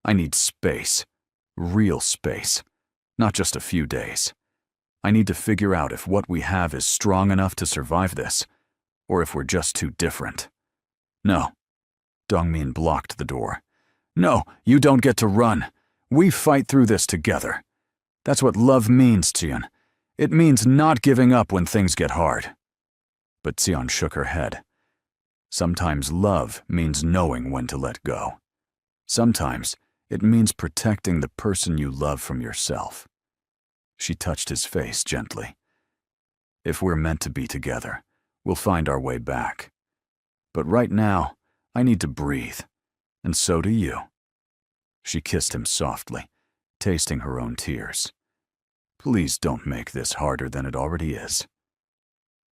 "I need space, real space, not just a few days. I need to figure out if what we have is strong enough to survive this, or if we're just too different." "No." Dongmin blocked the door. "No, you don't get to run. We fight through this together. That's what love means, Xian. It means not giving up when things get hard." But Xian shook her head. "Sometimes love means knowing when to let go. Sometimes it means protecting the person you love from yourself." She touched his face gently. "If we're meant to be together, we'll find our way back. But right now, I need to breathe, and so do you." She kissed him softly, tasting her own tears. "Please don't make this harder than it already is."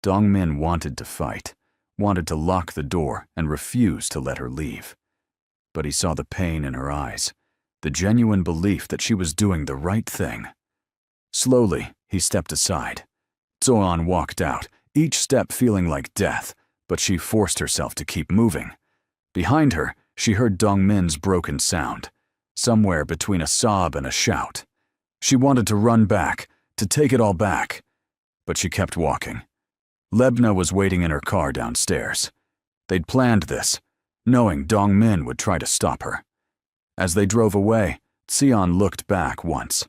Dongmin wanted to fight, wanted to lock the door and refuse to let her leave. But he saw the pain in her eyes, the genuine belief that she was doing the right thing. Slowly, he stepped aside. Zoan walked out, each step feeling like death, but she forced herself to keep moving. Behind her, she heard Dongmin's broken sound, somewhere between a sob and a shout. She wanted to run back, to take it all back, but she kept walking. Lebna was waiting in her car downstairs. They'd planned this, knowing Dongmin would try to stop her. As they drove away, Xian looked back once.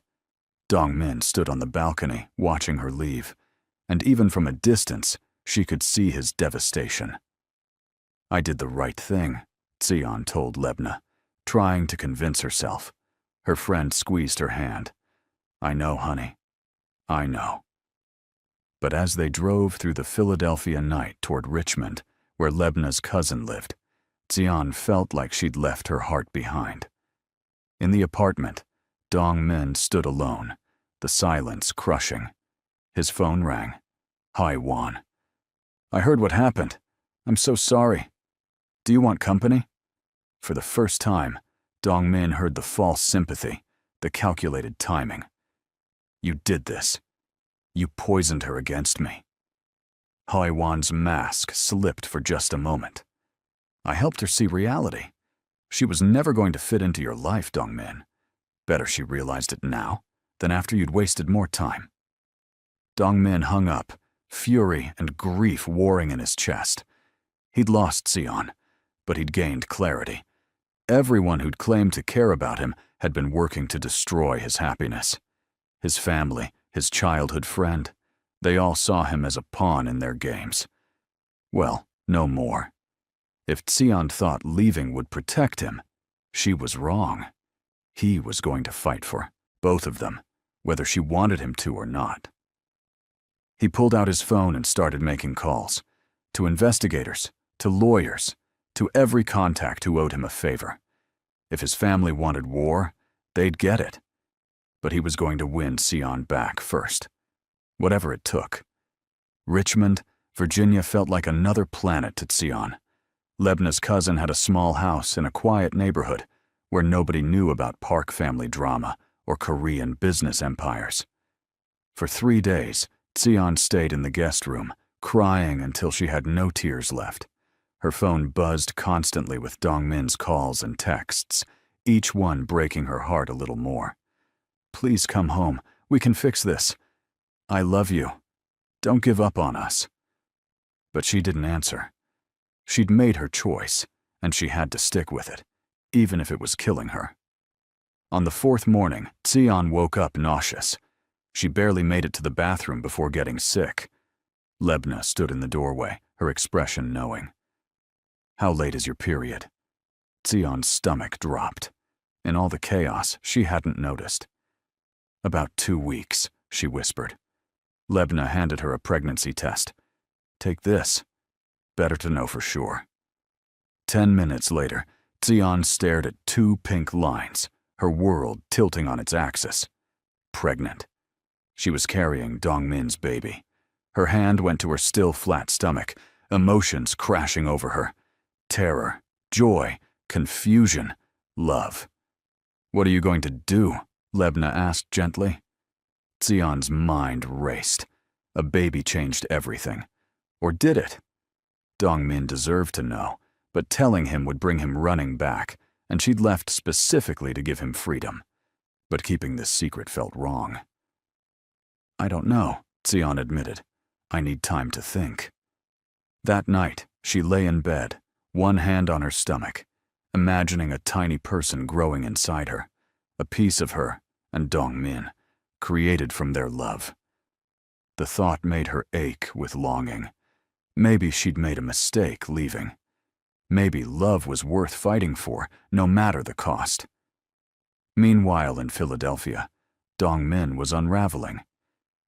Dongmin stood on the balcony, watching her leave, and even from a distance, she could see his devastation. "I did the right thing," Xian told Lebna, trying to convince herself. Her friend squeezed her hand. "I know, honey. I know." But as they drove through the Philadelphia night toward Richmond, where Lebna's cousin lived, Xian felt like she'd left her heart behind. In the apartment, Dongmin stood alone, the silence crushing. His phone rang. "Hi, Juan. I heard what happened. I'm so sorry. Do you want company?" For the first time, Dongmin heard the false sympathy, the calculated timing. "You did this. You poisoned her against me." Haiwan's mask slipped for just a moment. "I helped her see reality. She was never going to fit into your life, Dongmin. Better she realized it now than after you'd wasted more time." Dongmin hung up, fury and grief warring in his chest. He'd lost Xian, but he'd gained clarity. Everyone who'd claimed to care about him had been working to destroy his happiness. His family, his childhood friend, they all saw him as a pawn in their games. Well, no more. If Xian thought leaving would protect him, she was wrong. He was going to fight for both of them, whether she wanted him to or not. He pulled out his phone and started making calls. To investigators, to lawyers, to every contact who owed him a favor. If his family wanted war, they'd get it. But he was going to win Xian back first, whatever it took. Richmond, Virginia felt like another planet to Tion. Lebna's cousin had a small house in a quiet neighborhood where nobody knew about Park family drama or Korean business empires. For 3 days, Tion stayed in the guest room, crying until she had no tears left. Her phone buzzed constantly with Dongmin's calls and texts, each one breaking her heart a little more. "Please come home. We can fix this. I love you. Don't give up on us." But she didn't answer. She'd made her choice, and she had to stick with it, even if it was killing her. On the 4th morning, Tion woke up nauseous. She barely made it to the bathroom before getting sick. Lebna stood in the doorway, her expression knowing. "How late is your period?" Tion's stomach dropped. In all the chaos, she hadn't noticed. "About 2 weeks," she whispered. Lebna handed her a pregnancy test. "Take this. Better to know for sure." 10 minutes later, Tion stared at 2 pink lines, her world tilting on its axis. Pregnant. She was carrying Dongmin's baby. Her hand went to her still flat stomach, emotions crashing over her. Terror, joy, confusion, love. "What are you going to do?" Lebna asked gently. Tion's mind raced. A baby changed everything. Or did it? Dongmin deserved to know, but telling him would bring him running back, and she'd left specifically to give him freedom. But keeping this secret felt wrong. "I don't know," Tion admitted. "I need time to think." That night, she lay in bed, one hand on her stomach, imagining a tiny person growing inside her, a piece of her and Dongmin, created from their love. The thought made her ache with longing. Maybe she'd made a mistake leaving. Maybe love was worth fighting for, no matter the cost. Meanwhile, in Philadelphia, Dongmin was unraveling.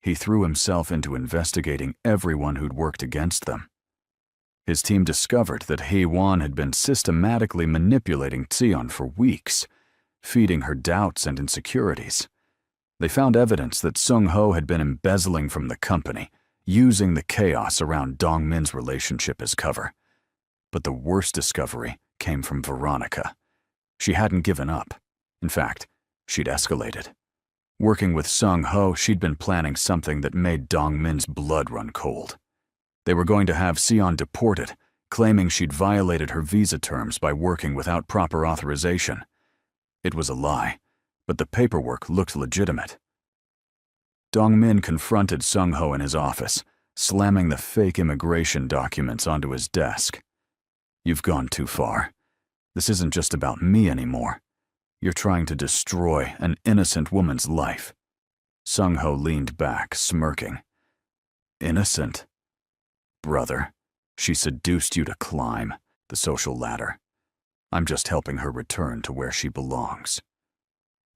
He threw himself into investigating everyone who'd worked against them. His team discovered that Hae-won had been systematically manipulating Tion for weeks, feeding her doubts and insecurities. They found evidence that Sung-ho had been embezzling from the company, using the chaos around Dongmin's relationship as cover. But the worst discovery came from Veronica. She hadn't given up. In fact, she'd escalated. Working with Sung-ho, she'd been planning something that made Dongmin's blood run cold. They were going to have Tion deported, claiming she'd violated her visa terms by working without proper authorization. It was a lie, but the paperwork looked legitimate. Dongmin confronted Sung-ho in his office, slamming the fake immigration documents onto his desk. "You've gone too far. This isn't just about me anymore. You're trying to destroy an innocent woman's life." Sung-ho leaned back, smirking. "Innocent? Brother, she seduced you to climb the social ladder. I'm just helping her return to where she belongs."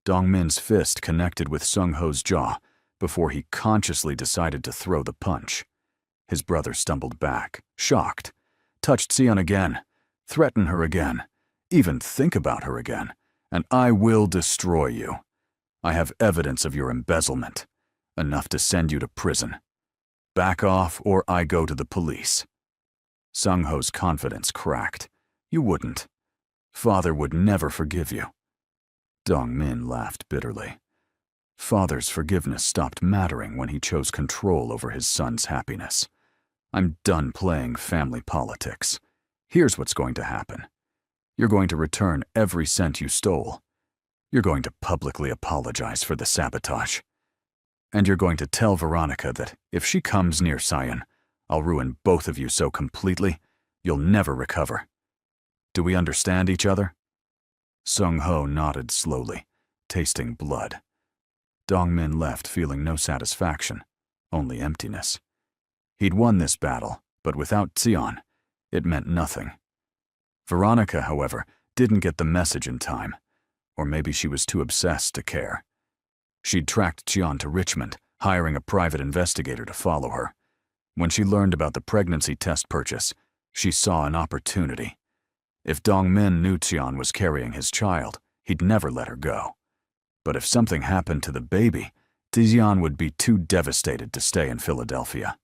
Dongmin's fist connected with Sung-ho's jaw before he consciously decided to throw the punch. His brother stumbled back, shocked, touched Tion again, threatened her again, even think about her again, and "I will destroy you. I have evidence of your embezzlement, enough to send you to prison. Back off or I go to the police." Sung-ho's confidence cracked. "You wouldn't. Father would never forgive you." Dongmin laughed bitterly. Father's forgiveness stopped mattering when he chose control over his son's happiness. "I'm done playing family politics. Here's what's going to happen. You're going to return every cent you stole. You're going to publicly apologize for the sabotage. And you're going to tell Veronica that if she comes near Sion, I'll ruin both of you so completely, you'll never recover. Do we understand each other?" Sung-ho nodded slowly, tasting blood. Dongmin left feeling no satisfaction, only emptiness. He'd won this battle, but without Tion, it meant nothing. Veronica, however, didn't get the message in time, or maybe she was too obsessed to care. She'd tracked Tion to Richmond, hiring a private investigator to follow her. When she learned about the pregnancy test purchase, she saw an opportunity. If Dongmin knew Tion was carrying his child, he'd never let her go. But if something happened to the baby, Tion would be too devastated to stay in Philadelphia.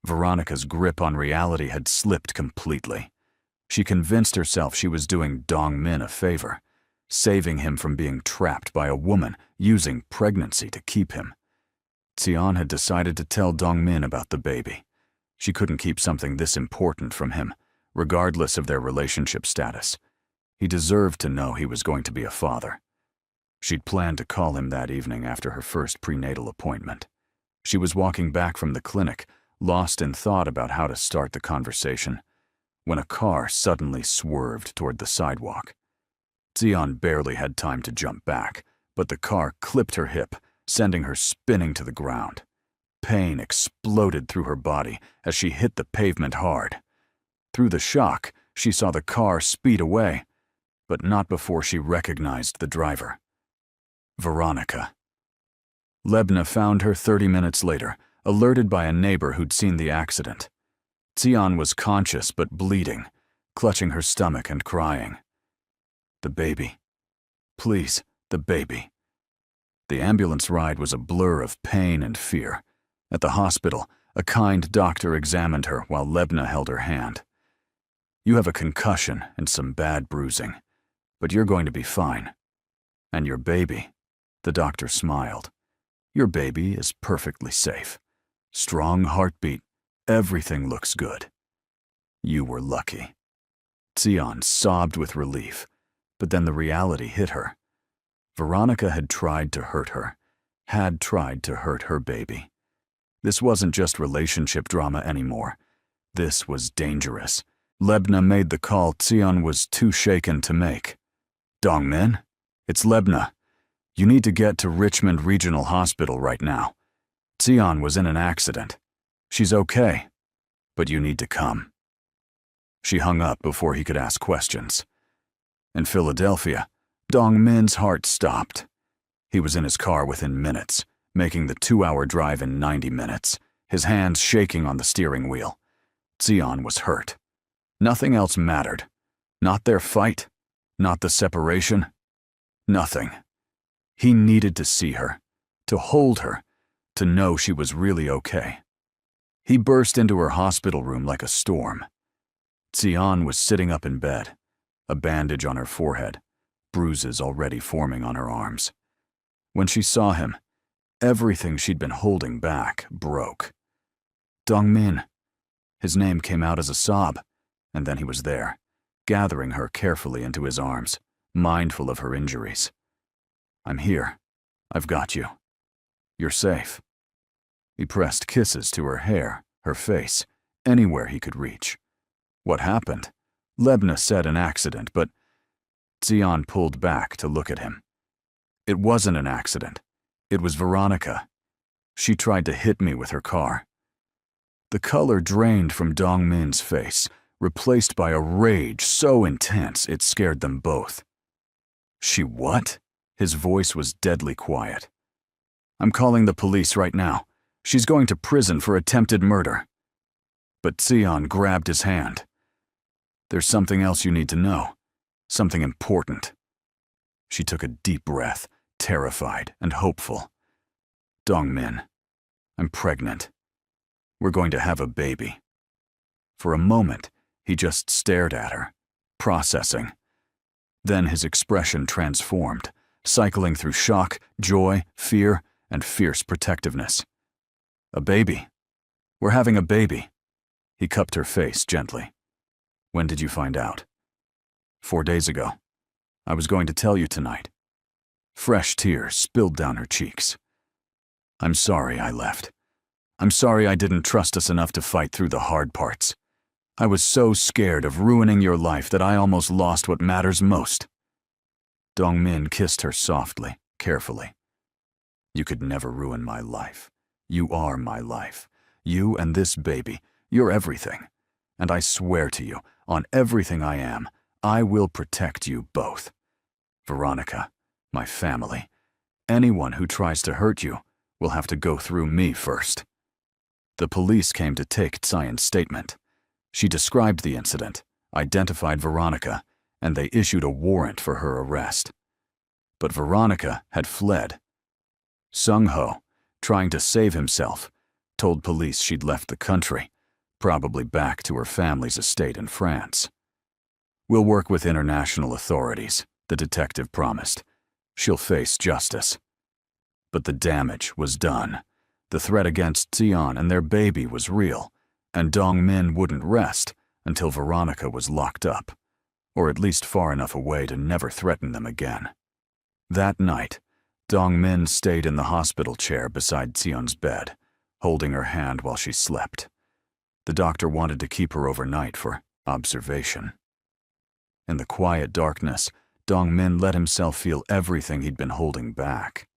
Veronica's grip on reality had slipped completely. She convinced herself she was doing Dongmin a favor, saving him from being trapped by a woman using pregnancy to keep him. Xian had decided to tell Dongmin about the baby. She couldn't keep something this important from him, regardless of their relationship status. He deserved to know he was going to be a father. She'd planned to call him that evening after her first prenatal appointment. She was walking back from the clinic, lost in thought about how to start the conversation, when a car suddenly swerved toward the sidewalk. Xian barely had time to jump back, but the car clipped her hip, sending her spinning to the ground. Pain exploded through her body as she hit the pavement hard. Through the shock, she saw the car speed away, but not before she recognized the driver. Veronica. Lebna found her 30 minutes later, alerted by a neighbor who'd seen the accident. Xian was conscious but bleeding, clutching her stomach and crying. The baby. Please, the baby. The ambulance ride was a blur of pain and fear. At the hospital, a kind doctor examined her while Lebna held her hand. You have a concussion and some bad bruising, but you're going to be fine. And your baby, the doctor smiled. Your baby is perfectly safe. Strong heartbeat, everything looks good. You were lucky. Xian sobbed with relief, but then the reality hit her. Veronica had tried to hurt her baby. This wasn't just relationship drama anymore. This was dangerous. Lebna made the call Xian was too shaken to make. Dongmin? It's Lebna. You need to get to Richmond Regional Hospital right now. Xian was in an accident. She's okay, but you need to come. She hung up before he could ask questions. In Philadelphia, Dongmin's heart stopped. He was in his car within minutes, making the 2-hour drive in 90 minutes, his hands shaking on the steering wheel. Xian was hurt. Nothing else mattered. Not their fight, not the separation, nothing. He needed to see her, to hold her, to know she was really okay. He burst into her hospital room like a storm. Xian was sitting up in bed, a bandage on her forehead, bruises already forming on her arms. When she saw him, everything she'd been holding back broke. Dongmin. His name came out as a sob, and then he was there, gathering her carefully into his arms, mindful of her injuries. I'm here. I've got you. You're safe. He pressed kisses to her hair, her face, anywhere he could reach. What happened? Lebna said an accident, but Xian pulled back to look at him. It wasn't an accident. It was Veronica. She tried to hit me with her car. The color drained from Dongmin's face, replaced by a rage so intense it scared them both. She what? His voice was deadly quiet. I'm calling the police right now. She's going to prison for attempted murder. But Xian grabbed his hand. There's something else you need to know. Something important. She took a deep breath, terrified and hopeful. Dongmin, I'm pregnant. We're going to have a baby. For a moment, he just stared at her, processing. Then his expression transformed, cycling through shock, joy, fear, and fierce protectiveness. A baby. We're having a baby. He cupped her face gently. When did you find out? 4 days ago. I was going to tell you tonight. Fresh tears spilled down her cheeks. I'm sorry I left. I'm sorry I didn't trust us enough to fight through the hard parts. I was so scared of ruining your life that I almost lost what matters most. Dongmin kissed her softly, carefully. You could never ruin my life. You are my life. You and this baby, you're everything. And I swear to you, on everything I am, I will protect you both. Veronica, my family, anyone who tries to hurt you will have to go through me first. The police came to take Xian's statement. She described the incident, identified Veronica, and they issued a warrant for her arrest. But Veronica had fled. Sung-ho, trying to save himself, told police she'd left the country, probably back to her family's estate in France. "We'll work with international authorities," the detective promised. "She'll face justice." But the damage was done. The threat against Xian and their baby was real, and Dongmin wouldn't rest until Veronica was locked up, or at least far enough away to never threaten them again. That night, Dongmin stayed in the hospital chair beside Xian's bed, holding her hand while she slept. The doctor wanted to keep her overnight for observation. In the quiet darkness, Dongmin let himself feel everything he'd been holding back.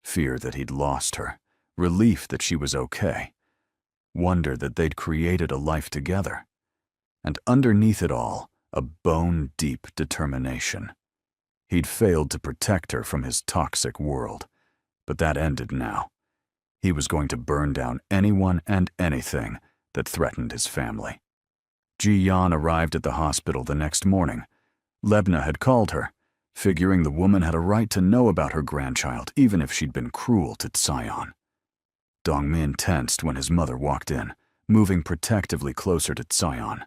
Fear that he'd lost her, relief that she was okay, wonder that they'd created a life together, and underneath it all, a bone-deep determination. He'd failed to protect her from his toxic world, but that ended now. He was going to burn down anyone and anything that threatened his family. Ji-Yan arrived at the hospital the next morning. Lebna had called her, figuring the woman had a right to know about her grandchild even if she'd been cruel to Xian. Dongmin tensed when his mother walked in, moving protectively closer to Xian.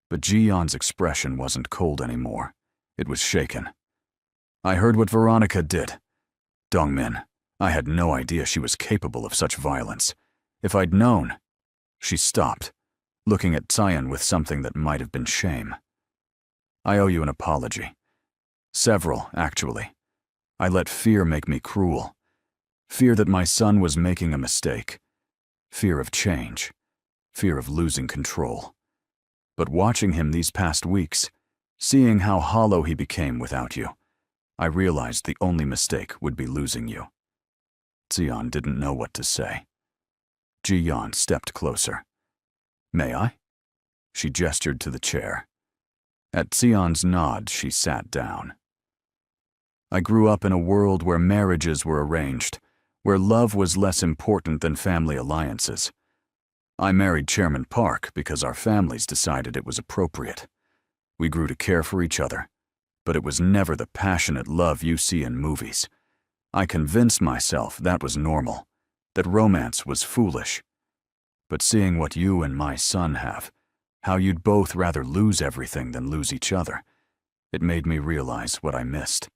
But Ji-Yan's expression wasn't cold anymore. It was shaken. "I heard what Veronica did. Dongmin, I had no idea she was capable of such violence. If I'd known..." She stopped, looking at Xian with something that might have been shame. "I owe you an apology. Several, actually. I let fear make me cruel. Fear that my son was making a mistake. Fear of change. Fear of losing control. But watching him these past weeks, seeing how hollow he became without you, I realized the only mistake would be losing you." Xian didn't know what to say. Ji-Yan stepped closer. "May I?" She gestured to the chair. At Xian's nod, she sat down. "I grew up in a world where marriages were arranged, where love was less important than family alliances. I married Chairman Park because our families decided it was appropriate. We grew to care for each other, but it was never the passionate love you see in movies. I convinced myself that was normal, that romance was foolish. But seeing what you and my son have, how you'd both rather lose everything than lose each other, it made me realize what I missed,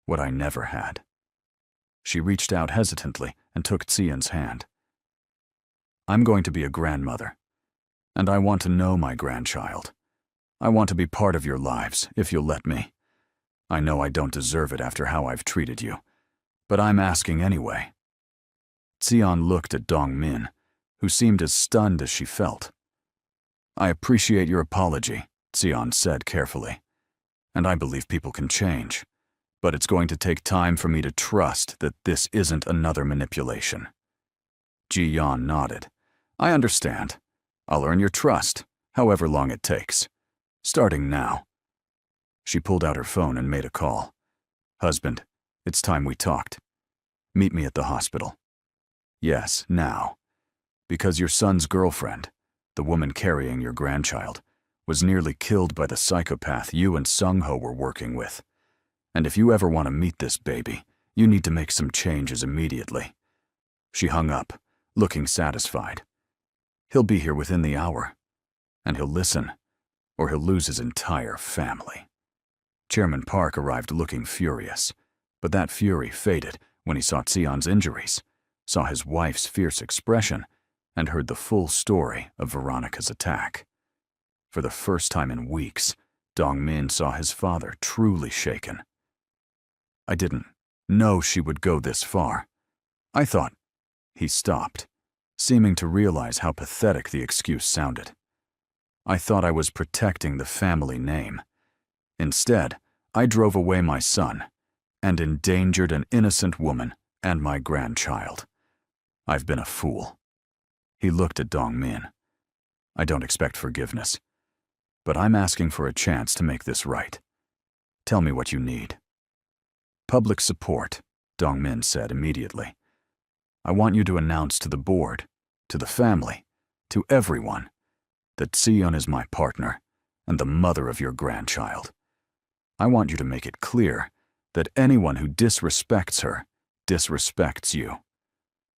what I never had." She reached out hesitantly and took Xian's hand. "I'm going to be a grandmother, and I want to know my grandchild. I want to be part of your lives, if you'll let me. I know I don't deserve it after how I've treated you, but I'm asking anyway." Xian looked at Dongmin, who seemed as stunned as she felt. "I appreciate your apology," Xian said carefully, "and I believe people can change. But it's going to take time for me to trust that this isn't another manipulation." Ji-Yan nodded. "I understand. I'll earn your trust, however long it takes. Starting now." She pulled out her phone and made a call. "Husband, it's time we talked. Meet me at the hospital." "Yes, now. Because your son's girlfriend, the woman carrying your grandchild, was nearly killed by the psychopath you and Sung-ho were working with. And if you ever want to meet this baby, you need to make some changes immediately." She hung up, looking satisfied. "He'll be here within the hour, and he'll listen, or he'll lose his entire family." Chairman Park arrived looking furious, but that fury faded when he saw Xian's injuries, saw his wife's fierce expression, and heard the full story of Veronica's attack. For the first time in weeks, Dongmin saw his father truly shaken. "I didn't know she would go this far. I thought..." He stopped, seeming to realize how pathetic the excuse sounded. "I thought I was protecting the family name. Instead, I drove away my son and endangered an innocent woman and my grandchild. I've been a fool." He looked at Dongmin. "I don't expect forgiveness, but I'm asking for a chance to make this right. Tell me what you need." "Public support," Dongmin said immediately. "I want you to announce to the board, to the family, to everyone, that Xian is my partner and the mother of your grandchild. I want you to make it clear that anyone who disrespects her disrespects you.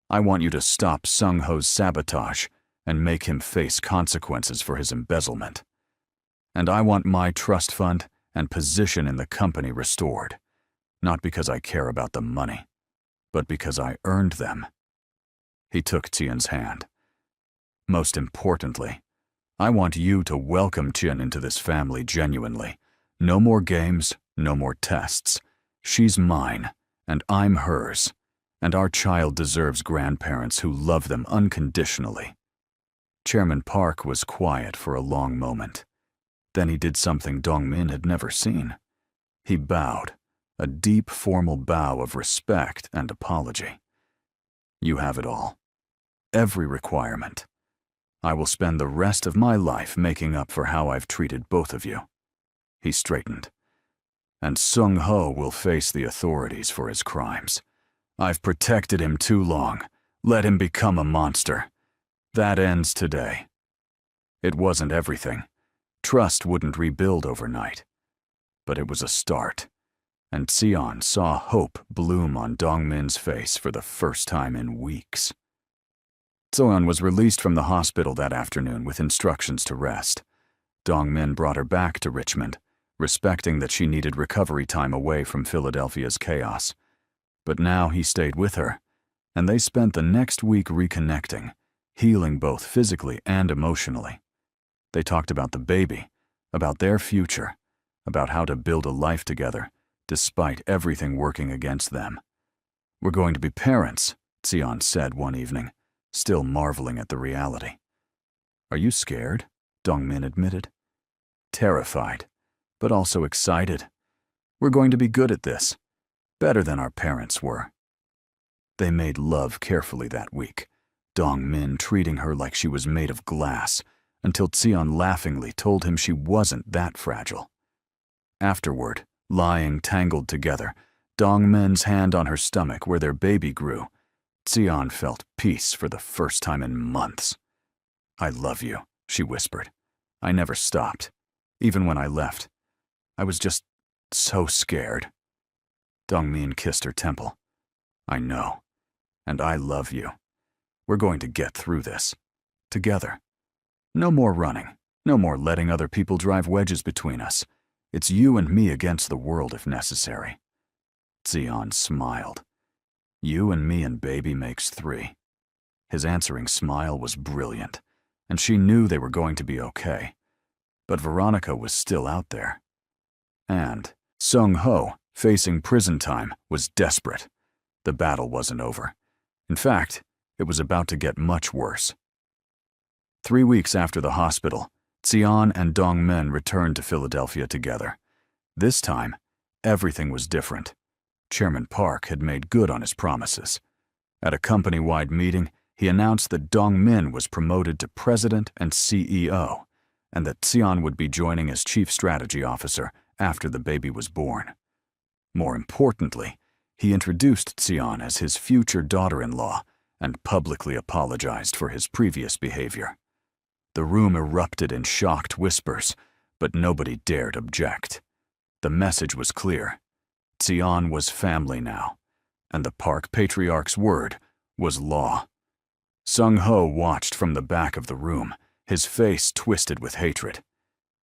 I want you to stop Sung-ho's sabotage and make him face consequences for his embezzlement. And I want my trust fund and position in the company restored, not because I care about the money, but because I earned them. He took Tian's hand. Most importantly, I want you to welcome Tian into this family genuinely. No more games, no more tests. She's mine, and I'm hers, and our child deserves grandparents who love them unconditionally. Chairman Park was quiet for a long moment. Then he did something Dongmin had never seen. He bowed, a deep formal bow of respect and apology. You have it all. Every requirement. I will spend the rest of my life making up for how I've treated both of you. He straightened. And Sung Ho will face the authorities for his crimes. I've protected him too long. Let him become a monster. That ends today. It wasn't everything. Trust wouldn't rebuild overnight. But it was a start. And Xian saw hope bloom on Dongmin's face for the first time in weeks. Xian was released from the hospital that afternoon with instructions to rest. Dongmin brought her back to Richmond, respecting that she needed recovery time away from Philadelphia's chaos. But now he stayed with her, and they spent the next week reconnecting, healing both physically and emotionally. They talked about the baby, about their future, about how to build a life together, despite everything working against them. We're going to be parents, Xian said one evening, still marveling at the reality. Are you scared? Dongmin admitted. Terrified, but also excited. We're going to be good at this, better than our parents were. They made love carefully that week, Dongmin treating her like she was made of glass, until Xian laughingly told him she wasn't that fragile. Afterward, lying tangled together, Dongmin's hand on her stomach where their baby grew, Xian felt peace for the first time in months. I love you, she whispered. I never stopped, even when I left. I was just so scared. Dongmin kissed her temple. I know, and I love you. We're going to get through this, together. No more running, no more letting other people drive wedges between us. It's you and me against the world if necessary. Xian smiled. You and me and baby makes 3. His answering smile was brilliant, and she knew they were going to be okay. But Veronica was still out there. And Sung Ho, facing prison time, was desperate. The battle wasn't over. In fact, it was about to get much worse. 3 weeks after the hospital, Xian and Dongmin returned to Philadelphia together. This time, everything was different. Chairman Park had made good on his promises. At a company-wide meeting, he announced that Dongmin was promoted to president and CEO, and that Xian would be joining as chief strategy officer after the baby was born. More importantly, he introduced Xian as his future daughter-in-law and publicly apologized for his previous behavior. The room erupted in shocked whispers, but nobody dared object. The message was clear. Xian was family now, and the Park Patriarch's word was law. Sung Ho watched from the back of the room, his face twisted with hatred.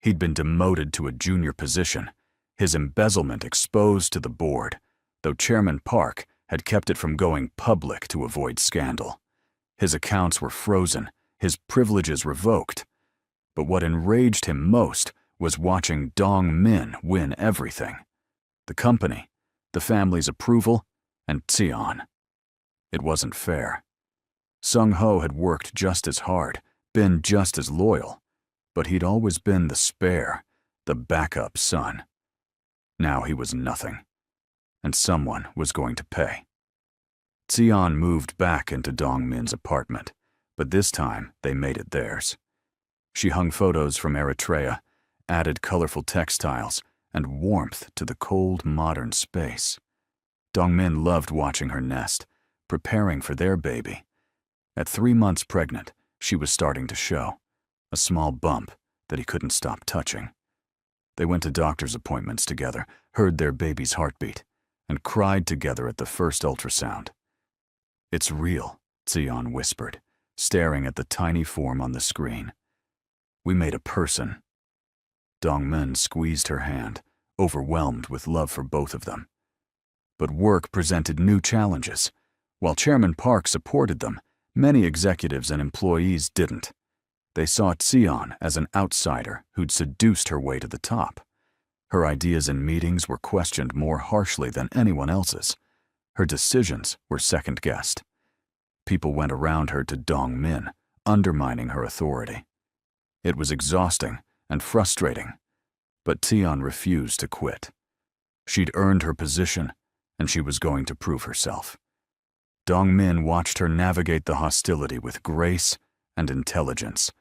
He'd been demoted to a junior position, his embezzlement exposed to the board, though Chairman Park had kept it from going public to avoid scandal. His accounts were frozen, his privileges revoked. But what enraged him most was watching Dongmin win everything. The company, the family's approval, and Xian. It wasn't fair. Sung Ho had worked just as hard, been just as loyal, but he'd always been the spare, the backup son. Now he was nothing, and someone was going to pay. Xian moved back into Dongmin's apartment, but this time they made it theirs. She hung photos from Eritrea, added colorful textiles, and warmth to the cold, modern space. Dongmin loved watching her nest, preparing for their baby. At 3 months pregnant, she was starting to show, a small bump that he couldn't stop touching. They went to doctor's appointments together, heard their baby's heartbeat, and cried together at the first ultrasound. It's real, Xian whispered, staring at the tiny form on the screen. We made a person. Dongmin squeezed her hand, overwhelmed with love for both of them. But work presented new challenges. While Chairman Park supported them, many executives and employees didn't. They saw Xian as an outsider who'd seduced her way to the top. Her ideas in meetings were questioned more harshly than anyone else's. Her decisions were second-guessed. People went around her to Dongmin, undermining her authority. It was exhausting and frustrating, but Xian refused to quit. She'd earned her position, and she was going to prove herself. Dongmin watched her navigate the hostility with grace and intelligence,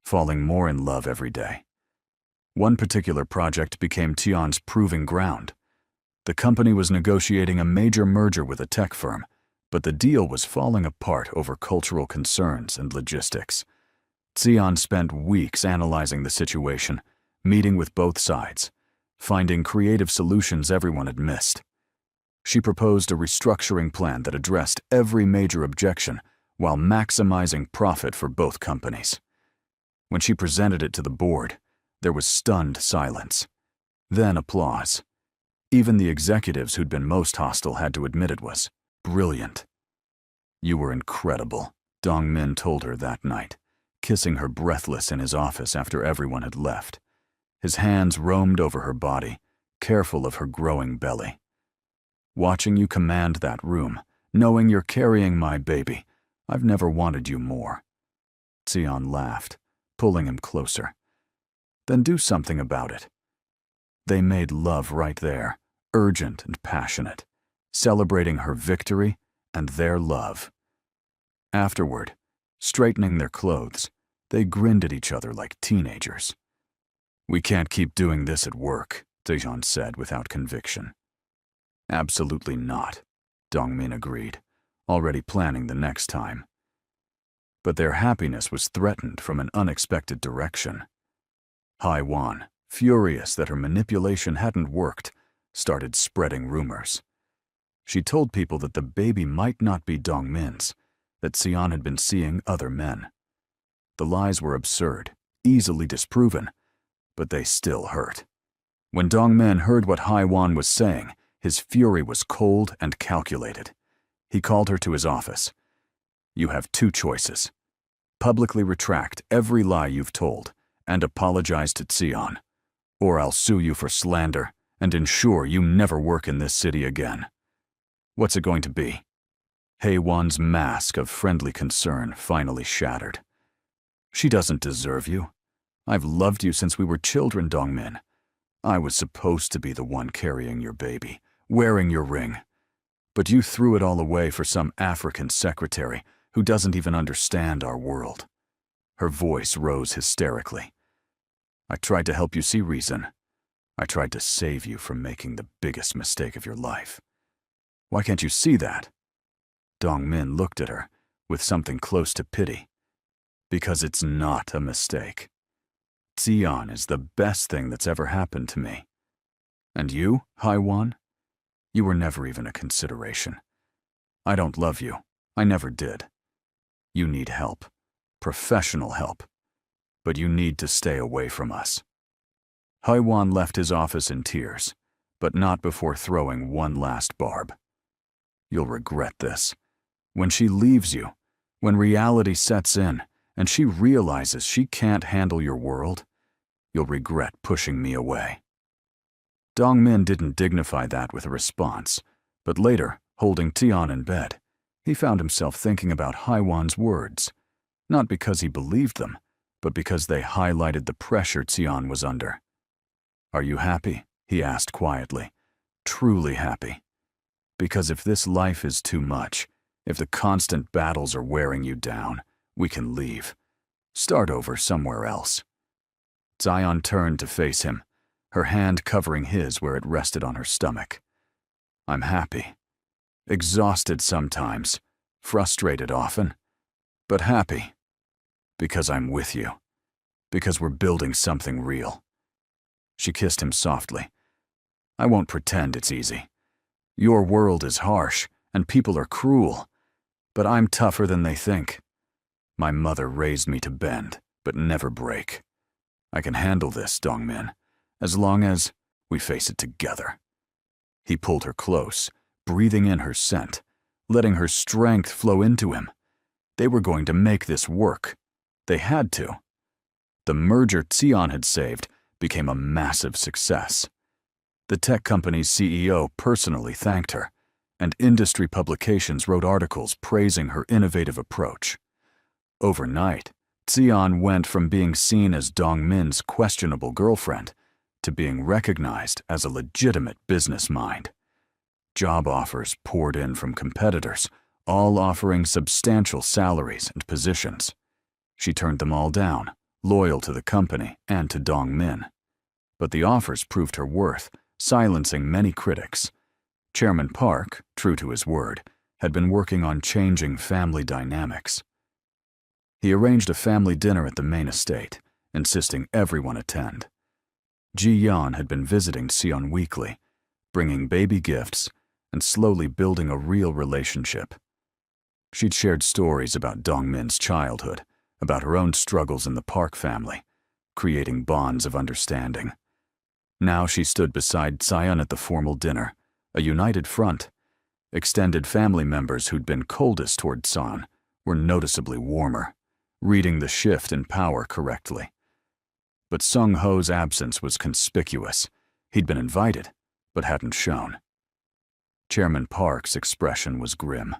falling more in love every day. One particular project became Xian's proving ground. The company was negotiating a major merger with a tech firm, but the deal was falling apart over cultural concerns and logistics. Xian spent weeks analyzing the situation, meeting with both sides, finding creative solutions everyone had missed. She proposed a restructuring plan that addressed every major objection while maximizing profit for both companies. When she presented it to the board, there was stunned silence. Then applause. Even the executives who'd been most hostile had to admit it was brilliant. "You were incredible," Dongmin told her that night, kissing her breathless in his office after everyone had left. His hands roamed over her body, careful of her growing belly. "Watching you command that room, knowing you're carrying my baby, I've never wanted you more." Xian laughed, pulling him closer. "Then do something about it." They made love right there, urgent and passionate, celebrating her victory and their love. Afterward, straightening their clothes, they grinned at each other like teenagers. "We can't keep doing this at work," Xian said without conviction. "Absolutely not," Dongmin agreed, already planning the next time. But their happiness was threatened from an unexpected direction. Haiwan, furious that her manipulation hadn't worked, started spreading rumors. She told people that the baby might not be Dongmin's, that Xian had been seeing other men. The lies were absurd, easily disproven, but they still hurt. When Dongmin heard what Haiwan was saying, his fury was cold and calculated. He called her to his office. "You have two choices. Publicly retract every lie you've told and apologize to Xian, or I'll sue you for slander and ensure you never work in this city again. What's it going to be?" Haiwan's mask of friendly concern finally shattered. "She doesn't deserve you. I've loved you since we were children, Dongmin. I was supposed to be the one carrying your baby, wearing your ring. But you threw it all away for some African secretary who doesn't even understand our world." Her voice rose hysterically. "I tried to help you see reason. I tried to save you from making the biggest mistake of your life. Why can't you see that?" Dongmin looked at her with something close to pity. "Because it's not a mistake. Xian is the best thing that's ever happened to me. And you, Haiwan? You were never even a consideration. I don't love you. I never did. You need help. Professional help. But you need to stay away from us." Haiwan left his office in tears, but not before throwing one last barb. "You'll regret this. When she leaves you, when reality sets in, and she realizes she can't handle your world, you'll regret pushing me away." Dongmin didn't dignify that with a response, but later, holding Xian in bed, he found himself thinking about Haiwan's words, not because he believed them, but because they highlighted the pressure Xian was under. "Are you happy?" he asked quietly. "Truly happy? Because if this life is too much, if the constant battles are wearing you down, we can leave. Start over somewhere else." Xian turned to face him, her hand covering his where it rested on her stomach. "I'm happy. Exhausted sometimes, frustrated often, but happy. Because I'm with you. Because we're building something real." She kissed him softly. "I won't pretend it's easy. Your world is harsh, and people are cruel, but I'm tougher than they think. My mother raised me to bend, but never break. I can handle this, Dongmin, as long as we face it together. He pulled her close, breathing in her scent, letting her strength flow into him. They were going to make this work. They had to. The merger Xian had saved became a massive success. The tech company's CEO personally thanked her, and industry publications wrote articles praising her innovative approach. Overnight, Xian went from being seen as Dongmin's questionable girlfriend to being recognized as a legitimate business mind. Job offers poured in from competitors, all offering substantial salaries and positions. She turned them all down, loyal to the company and to Dongmin. But the offers proved her worth, silencing many critics. Chairman Park, true to his word, had been working on changing family dynamics. He arranged a family dinner at the main estate, insisting everyone attend. Ji Yan had been visiting Xian weekly, bringing baby gifts and slowly building a real relationship. She'd shared stories about Dongmin's childhood, about her own struggles in the Park family, creating bonds of understanding. Now she stood beside Xian at the formal dinner, a united front. Extended family members who'd been coldest toward Xian were noticeably warmer, reading the shift in power correctly. But Sung Ho's absence was conspicuous. He'd been invited, but hadn't shown. Chairman Park's expression was grim.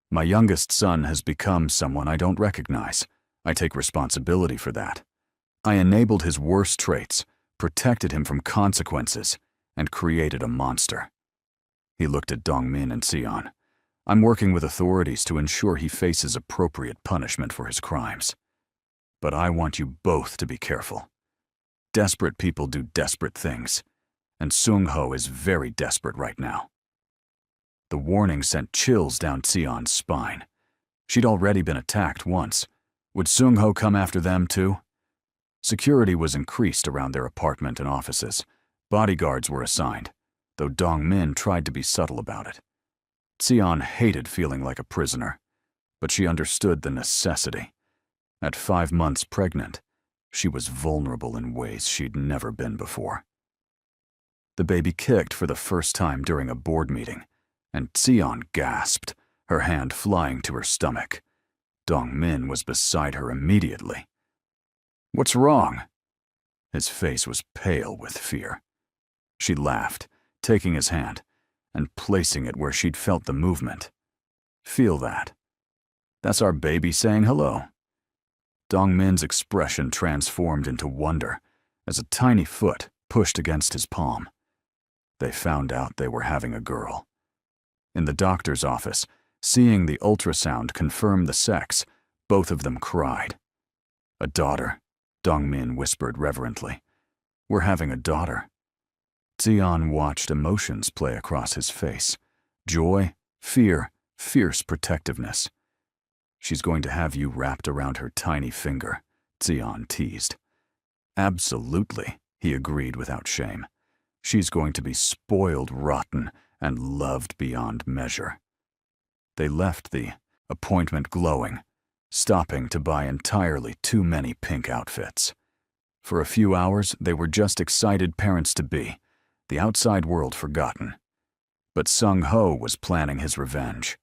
My youngest son has become someone I don't recognize. I take responsibility for that. I enabled his worst traits, protected him from consequences, and created a monster. He looked at Dongmin and Xian. I'm working with authorities to ensure he faces appropriate punishment for his crimes. But I want you both to be careful. Desperate people do desperate things, and Sung Ho is very desperate right now. The warning sent chills down Xian's spine. She'd already been attacked once. Would Sung Ho come after them too? Security was increased around their apartment and offices. Bodyguards were assigned, though Dongmin tried to be subtle about it. Xian hated feeling like a prisoner, but she understood the necessity. At 5 months pregnant, she was vulnerable in ways she'd never been before. The baby kicked for the first time during a board meeting, and Xian gasped, her hand flying to her stomach. Dongmin was beside her immediately. What's wrong? His face was pale with fear. She laughed, taking his hand and placing it where she'd felt the movement. Feel that. That's our baby saying hello. Dongmin's expression transformed into wonder as a tiny foot pushed against his palm. They found out they were having a girl. In the doctor's office, seeing the ultrasound confirm the sex, both of them cried. A daughter, Dongmin whispered reverently. We're having a daughter. Xian watched emotions play across his face. Joy, fear, fierce protectiveness. She's going to have you wrapped around her tiny finger, Xian teased. Absolutely, he agreed without shame. She's going to be spoiled rotten and loved beyond measure. They left the appointment glowing, stopping to buy entirely too many pink outfits. For a few hours, they were just excited parents-to-be, the outside world forgotten. But Sung Ho was planning his revenge.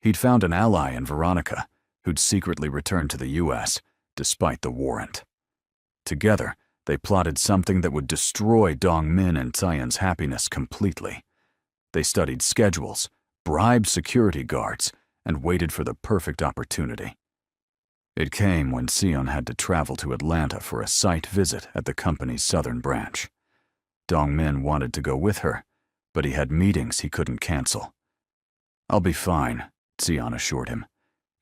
He'd found an ally in Veronica, who'd secretly returned to the U.S., despite the warrant. Together, they plotted something that would destroy Dongmin and Xian's happiness completely. They studied schedules, bribed security guards, and waited for the perfect opportunity. It came when Xian had to travel to Atlanta for a site visit at the company's southern branch. Dongmin wanted to go with her, but he had meetings he couldn't cancel. I'll be fine, Xian assured him.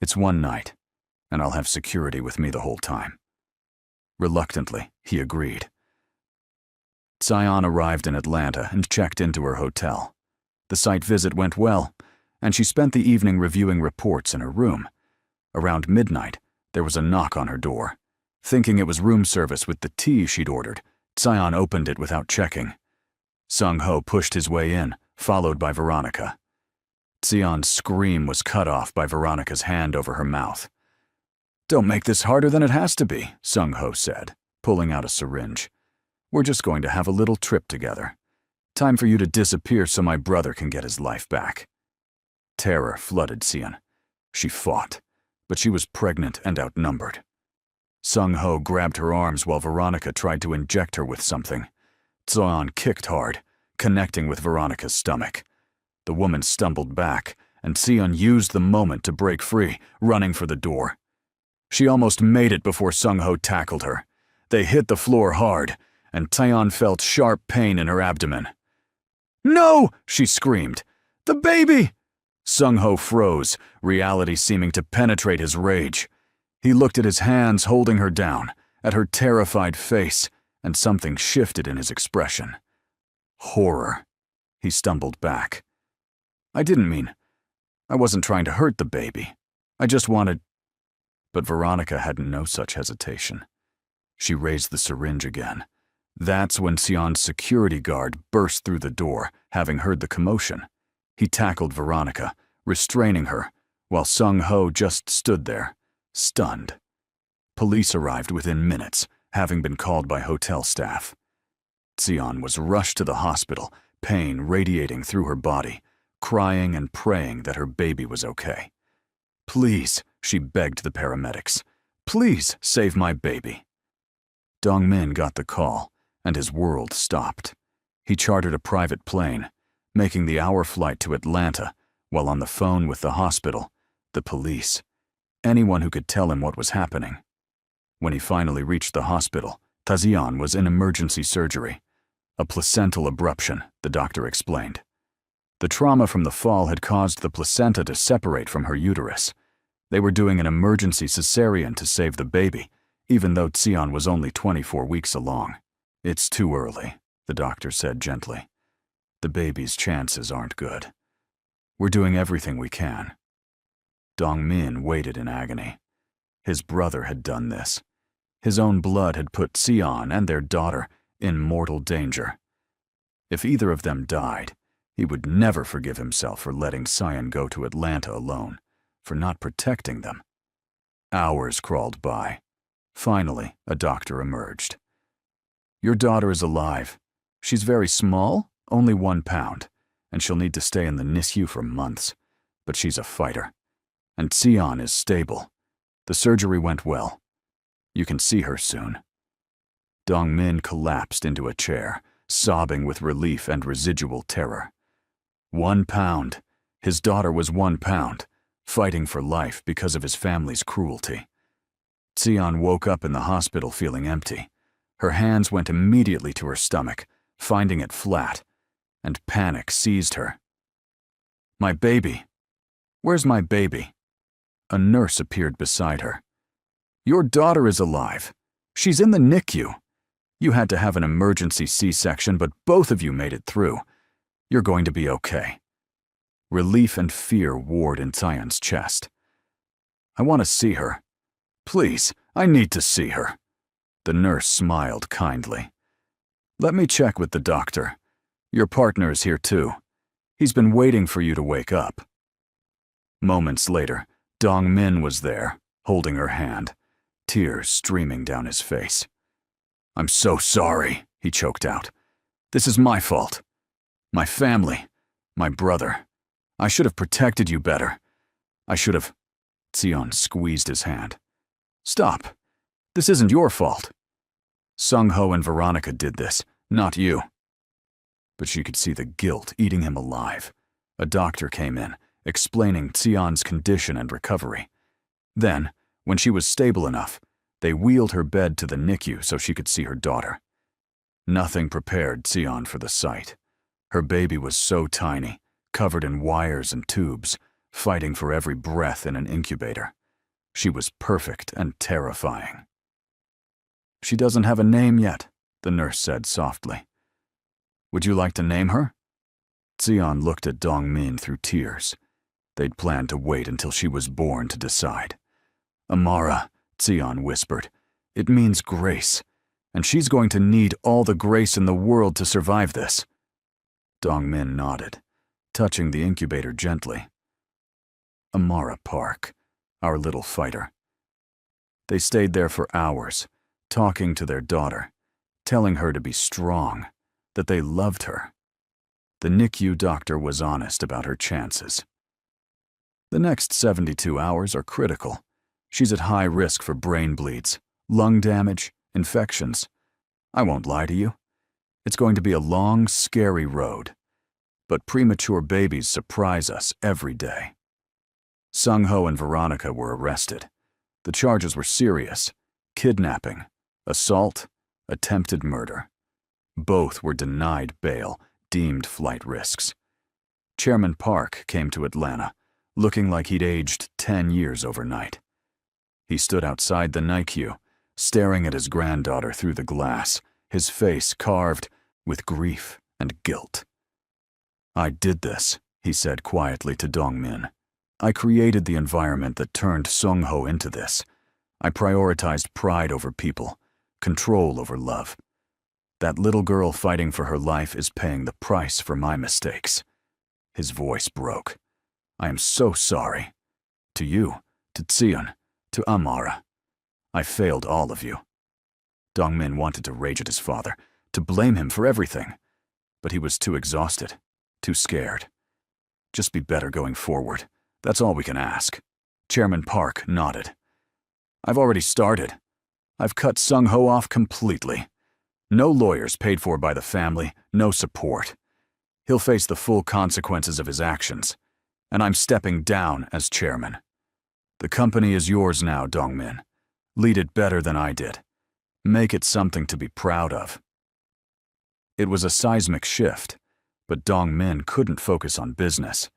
It's one night, and I'll have security with me the whole time. Reluctantly, he agreed. Xian arrived in Atlanta and checked into her hotel. The site visit went well, and she spent the evening reviewing reports in her room. Around midnight, there was a knock on her door. Thinking it was room service with the tea she'd ordered, Xian opened it without checking. Sung Ho pushed his way in, followed by Veronica. Xian's scream was cut off by Veronica's hand over her mouth. Don't make this harder than it has to be, Sung-ho said, pulling out a syringe. We're just going to have a little trip together. Time for you to disappear so my brother can get his life back. Terror flooded Seon. She fought, but she was pregnant and outnumbered. Sung-ho grabbed her arms while Veronica tried to inject her with something. Seon kicked hard, connecting with Veronica's stomach. The woman stumbled back, and Seon used the moment to break free, running for the door. She almost made it before Sung-ho tackled her. They hit the floor hard, and Taeyeon felt sharp pain in her abdomen. "No!" she screamed. "The baby!" Sung-ho froze, reality seeming to penetrate his rage. He looked at his hands holding her down, at her terrified face, and something shifted in his expression. Horror. He stumbled back. I wasn't trying to hurt the baby. I just wanted... But Veronica had no such hesitation. She raised the syringe again. That's when Seon's security guard burst through the door, having heard the commotion. He tackled Veronica, restraining her, while Sung-ho just stood there, stunned. Police arrived within minutes, having been called by hotel staff. Seon was rushed to the hospital, pain radiating through her body, crying and praying that her baby was okay. "Please," she begged the paramedics. "Please save my baby." Dong-min got the call, and his world stopped. He chartered a private plane, making the hour flight to Atlanta, while on the phone with the hospital, the police, anyone who could tell him what was happening. When he finally reached the hospital, Taeyeon was in emergency surgery. A placental abruption, the doctor explained. The trauma from the fall had caused the placenta to separate from her uterus. They were doing an emergency cesarean to save the baby, even though Seon was only 24 weeks along. "It's too early," the doctor said gently. "The baby's chances aren't good. We're doing everything we can." Dong-min waited in agony. His brother had done this. His own blood had put Seon and their daughter in mortal danger. If either of them died, he would never forgive himself for letting Seon go to Atlanta alone, for not protecting them. Hours crawled by. Finally, a doctor emerged. "Your daughter is alive. She's very small, only 1 pound, and she'll need to stay in the NICU for months. But she's a fighter. And Seon is stable. The surgery went well. You can see her soon." Dong-min collapsed into a chair, sobbing with relief and residual terror. 1 pound. His daughter was 1 pound, fighting for life because of his family's cruelty. Seon woke up in the hospital feeling empty. Her hands went immediately to her stomach, finding it flat, and panic seized her. "My baby. Where's my baby?" A nurse appeared beside her. "Your daughter is alive. She's in the NICU. You had to have an emergency C-section, but both of you made it through. You're going to be okay." Relief and fear warred in Taeyeon's chest. "I want to see her. Please, I need to see her." The nurse smiled kindly. "Let me check with the doctor. Your partner is here too. He's been waiting for you to wake up." Moments later, Dong-min was there, holding her hand, tears streaming down his face. "I'm so sorry," he choked out. "This is my fault. My family, my brother. I should have protected you better. I should have..." Seon squeezed his hand. "Stop. This isn't your fault. Sung-ho and Veronica did this, not you." But she could see the guilt eating him alive. A doctor came in, explaining Seon's condition and recovery. Then, when she was stable enough, they wheeled her bed to the NICU so she could see her daughter. Nothing prepared Seon for the sight. Her baby was so tiny, covered in wires and tubes, fighting for every breath in an incubator. She was perfect and terrifying. "She doesn't have a name yet," the nurse said softly. "Would you like to name her?" Seon looked at Dong-min through tears. They'd planned to wait until she was born to decide. "Amara," Seon whispered. "It means grace, and she's going to need all the grace in the world to survive this." Dong-min nodded, touching the incubator gently. "Amara Park, our little fighter. They stayed there for hours, talking to their daughter, telling her to be strong, that they loved her. The NICU doctor was honest about her chances. The next 72 hours are critical. She's at high risk for brain bleeds, lung damage, infections. I won't lie to you. It's going to be a long, scary road. But premature babies surprise us every day. Sung-ho and Veronica were arrested. The charges were serious: kidnapping, assault, attempted murder. Both were denied bail, deemed flight risks. Chairman Park came to Atlanta, looking like he'd aged 10 years overnight. He stood outside the NICU, staring at his granddaughter through the glass, his face carved with grief and guilt. "I did this," he said quietly to Dong-min. "I created the environment that turned Sung-ho into this. I prioritized pride over people, control over love. That little girl fighting for her life is paying the price for my mistakes." His voice broke. "I am so sorry. To you, to Tseon, to Amara. I failed all of you." Dong-min wanted to rage at his father, to blame him for everything. But he was too exhausted, too scared. "Just be better going forward. That's all we can ask." Chairman Park nodded. "I've already started. I've cut Sung-ho off completely. No lawyers paid for by the family, no support. He'll face the full consequences of his actions, and I'm stepping down as chairman. The company is yours now, Dong-min. Lead it better than I did. Make it something to be proud of." It was a seismic shift, but Dong-min couldn't focus on business.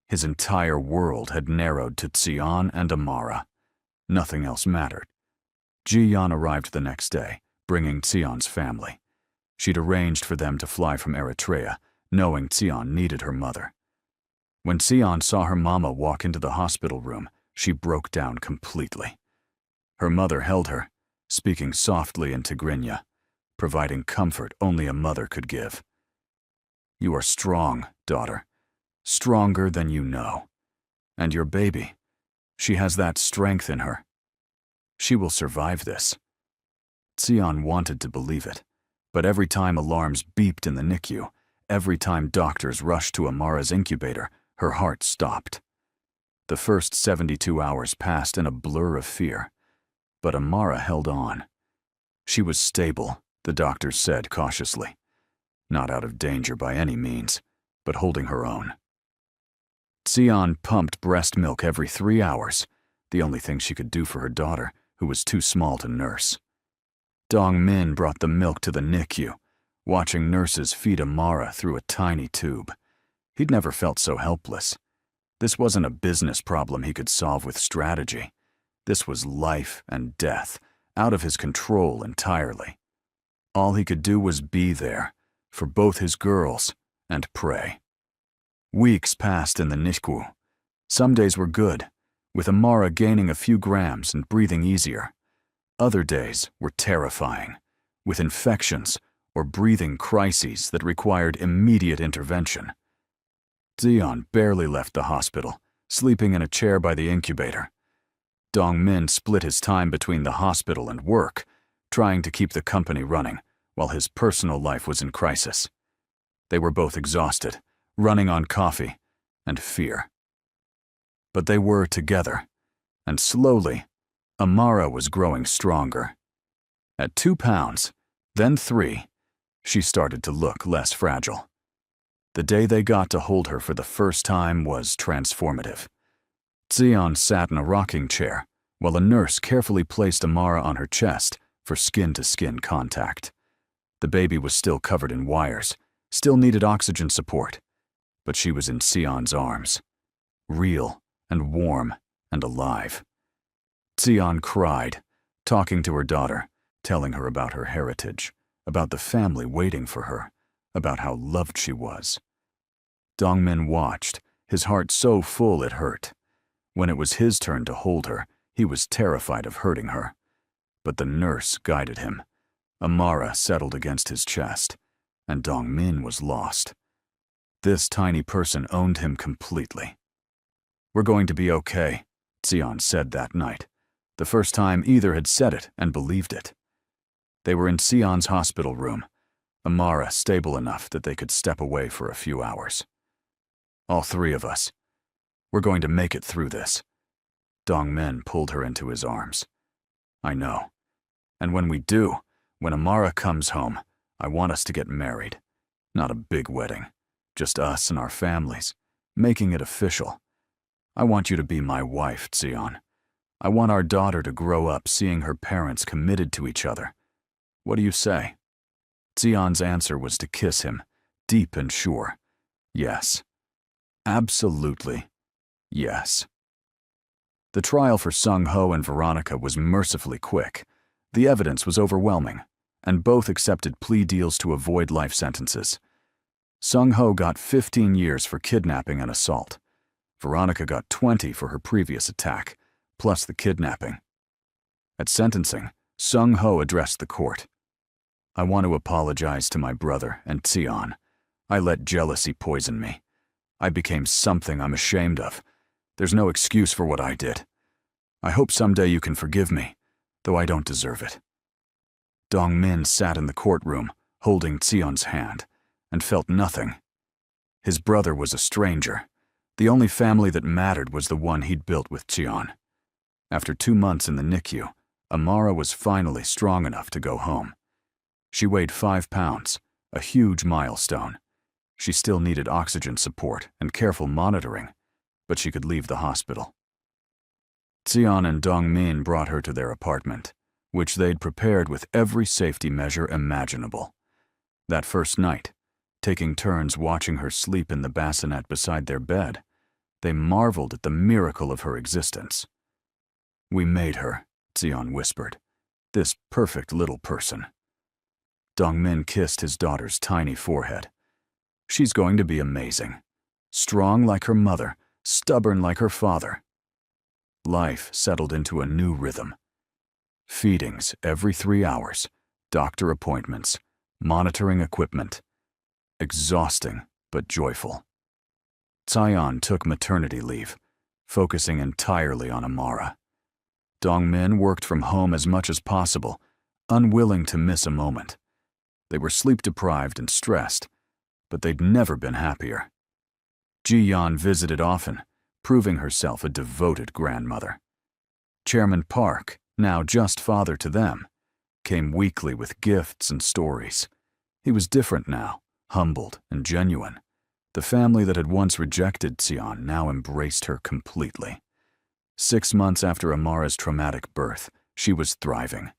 His entire world had narrowed to Tseon and Amara. Nothing else mattered. Ji-yeon arrived the next day, bringing Tseon's family. She'd arranged for them to fly from Eritrea, knowing Tseon needed her mother. When Tseon saw her mama walk into the hospital room, she broke down completely. Her mother held her, speaking softly in Tigrinya, providing comfort only a mother could give. "You are strong, daughter. Stronger than you know. And your baby, she has that strength in her. She will survive this." Tseon wanted to believe it, but every time alarms beeped in the NICU, every time doctors rushed to Amara's incubator, her heart stopped. The first 72 hours passed in a blur of fear, but Amara held on. She was stable, the doctors said cautiously. Not out of danger by any means, but holding her own. Tseon pumped breast milk every 3 hours, the only thing she could do for her daughter, who was too small to nurse. Dong-min brought the milk to the NICU, watching nurses feed Amara through a tiny tube. He'd never felt so helpless. This wasn't a business problem he could solve with strategy. This was life and death, out of his control entirely. All he could do was be there, for both his girls, and pray. Weeks passed in the NICU. Some days were good, with Amara gaining a few grams and breathing easier. Other days were terrifying, with infections or breathing crises that required immediate intervention. Tseon barely left the hospital, sleeping in a chair by the incubator. Dong-min split his time between the hospital and work, trying to keep the company running, while his personal life was in crisis. They were both exhausted, running on coffee and fear. But they were together, and slowly, Amara was growing stronger. At 2 pounds, then 3, she started to look less fragile. The day they got to hold her for the first time was transformative. Tseon sat in a rocking chair, while a nurse carefully placed Amara on her chest for skin-to-skin contact. The baby was still covered in wires, still needed oxygen support, but she was in Tseon's arms, real and warm and alive. Tseon cried, talking to her daughter, telling her about her heritage, about the family waiting for her, about how loved she was. Dong-min watched, his heart so full it hurt. When it was his turn to hold her, he was terrified of hurting her. But the nurse guided him. Amara settled against his chest, and Dong-min was lost. This tiny person owned him completely. "We're going to be okay," Tseon said that night. the first time either had said it and believed it. They were in Sion's hospital room, Amara stable enough that they could step away for a few hours. All three of us. We're going to make it through this. Dongmin pulled her into his arms. I know. And when we do, when Amara comes home, I want us to get married. Not a big wedding. Just us and our families, making it official. I want you to be my wife, Sion. I want our daughter to grow up seeing her parents committed to each other. What do you say? Sion's answer was to kiss him, deep and sure. Yes. Absolutely. Yes. The trial for Sung-ho and Veronica was mercifully quick. The evidence was overwhelming, and both accepted plea deals to avoid life sentences. Sung-ho got 15 years for kidnapping and assault. Veronica got 20 for her previous attack, plus the kidnapping. At sentencing, Sung-ho addressed the court. I want to apologize to my brother and Sion. I let jealousy poison me. I became something I'm ashamed of. There's no excuse for what I did. I hope someday you can forgive me, though I don't deserve it. Dongmin sat in the courtroom, holding Sion's hand, and felt nothing. His brother was a stranger. The only family that mattered was the one he'd built with Sion. After 2 months in the NICU, Amara was finally strong enough to go home. She weighed 5 pounds, a huge milestone. She still needed oxygen support and careful monitoring, but she could leave the hospital. Sion and Dongmin brought her to their apartment, which they'd prepared with every safety measure imaginable. That first night, taking turns watching her sleep in the bassinet beside their bed, they marveled at the miracle of her existence. We made her, Sion whispered, this perfect little person. Dongmin kissed his daughter's tiny forehead. She's going to be amazing. Strong like her mother, stubborn like her father. Life settled into a new rhythm. Feedings every 3 hours, doctor appointments, monitoring equipment. Exhausting, but joyful. Sion took maternity leave, focusing entirely on Amara. Dongmin worked from home as much as possible, unwilling to miss a moment. They were sleep-deprived and stressed, but they'd never been happier. Ji-yeon visited often, proving herself a devoted grandmother. Chairman Park, now just father to them, came weekly with gifts and stories. He was different now, humbled and genuine. The family that had once rejected Sion now embraced her completely. 6 months after Amara's traumatic birth, she was thriving.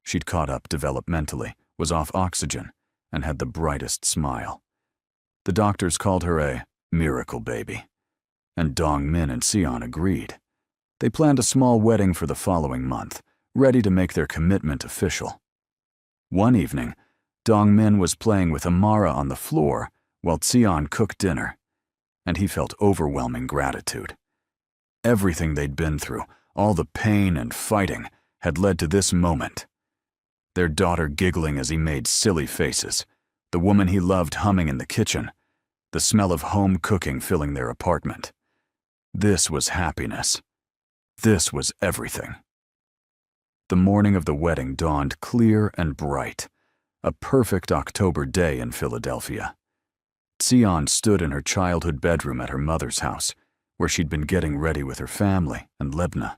She'd caught up developmentally, was off oxygen, and had the brightest smile. The doctors called her a miracle baby, and Dongmin and Sion agreed. They planned a small wedding for the following month, ready to make their commitment official. One evening, Dongmin was playing with Amara on the floor while Sion cooked dinner, and he felt overwhelming gratitude. Everything they'd been through, all the pain and fighting, had led to this moment. Their daughter giggling as he made silly faces, the woman he loved humming in the kitchen, the smell of home cooking filling their apartment. This was happiness. This was everything. The morning of the wedding dawned clear and bright, a perfect October day in Philadelphia. Sion stood in her childhood bedroom at her mother's house, where she'd been getting ready with her family and Lebna.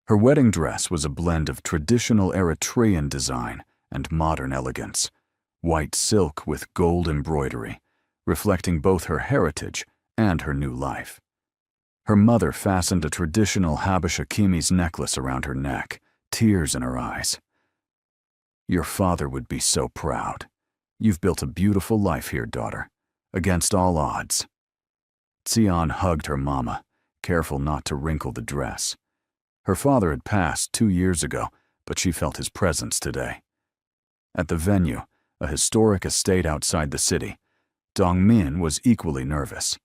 Her wedding dress was a blend of traditional Eritrean design and modern elegance, white silk with gold embroidery, reflecting both her heritage and her new life. Her mother fastened a traditional Habesha Kimi's necklace around her neck, tears in her eyes. Your father would be so proud. You've built a beautiful life here, daughter, against all odds. Sion hugged her mama, careful not to wrinkle the dress. Her father had passed 2 years ago, but she felt his presence today. At the venue, a historic estate outside the city, Dongmin was equally nervous.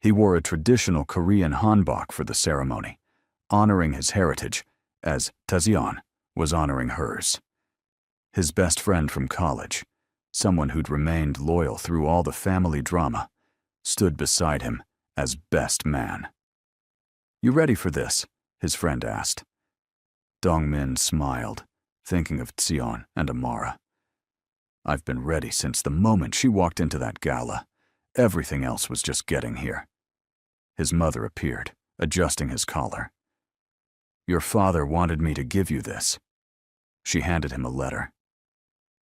He wore a traditional Korean hanbok for the ceremony, honoring his heritage, as Taezeon was honoring hers. His best friend from college, someone who'd remained loyal through all the family drama, stood beside him as best man. You ready for this? His friend asked. Dongmin smiled, thinking of Xion and Amara. I've been ready since the moment she walked into that gala. Everything else was just getting here. His mother appeared, adjusting his collar. Your father wanted me to give you this. She handed him a letter.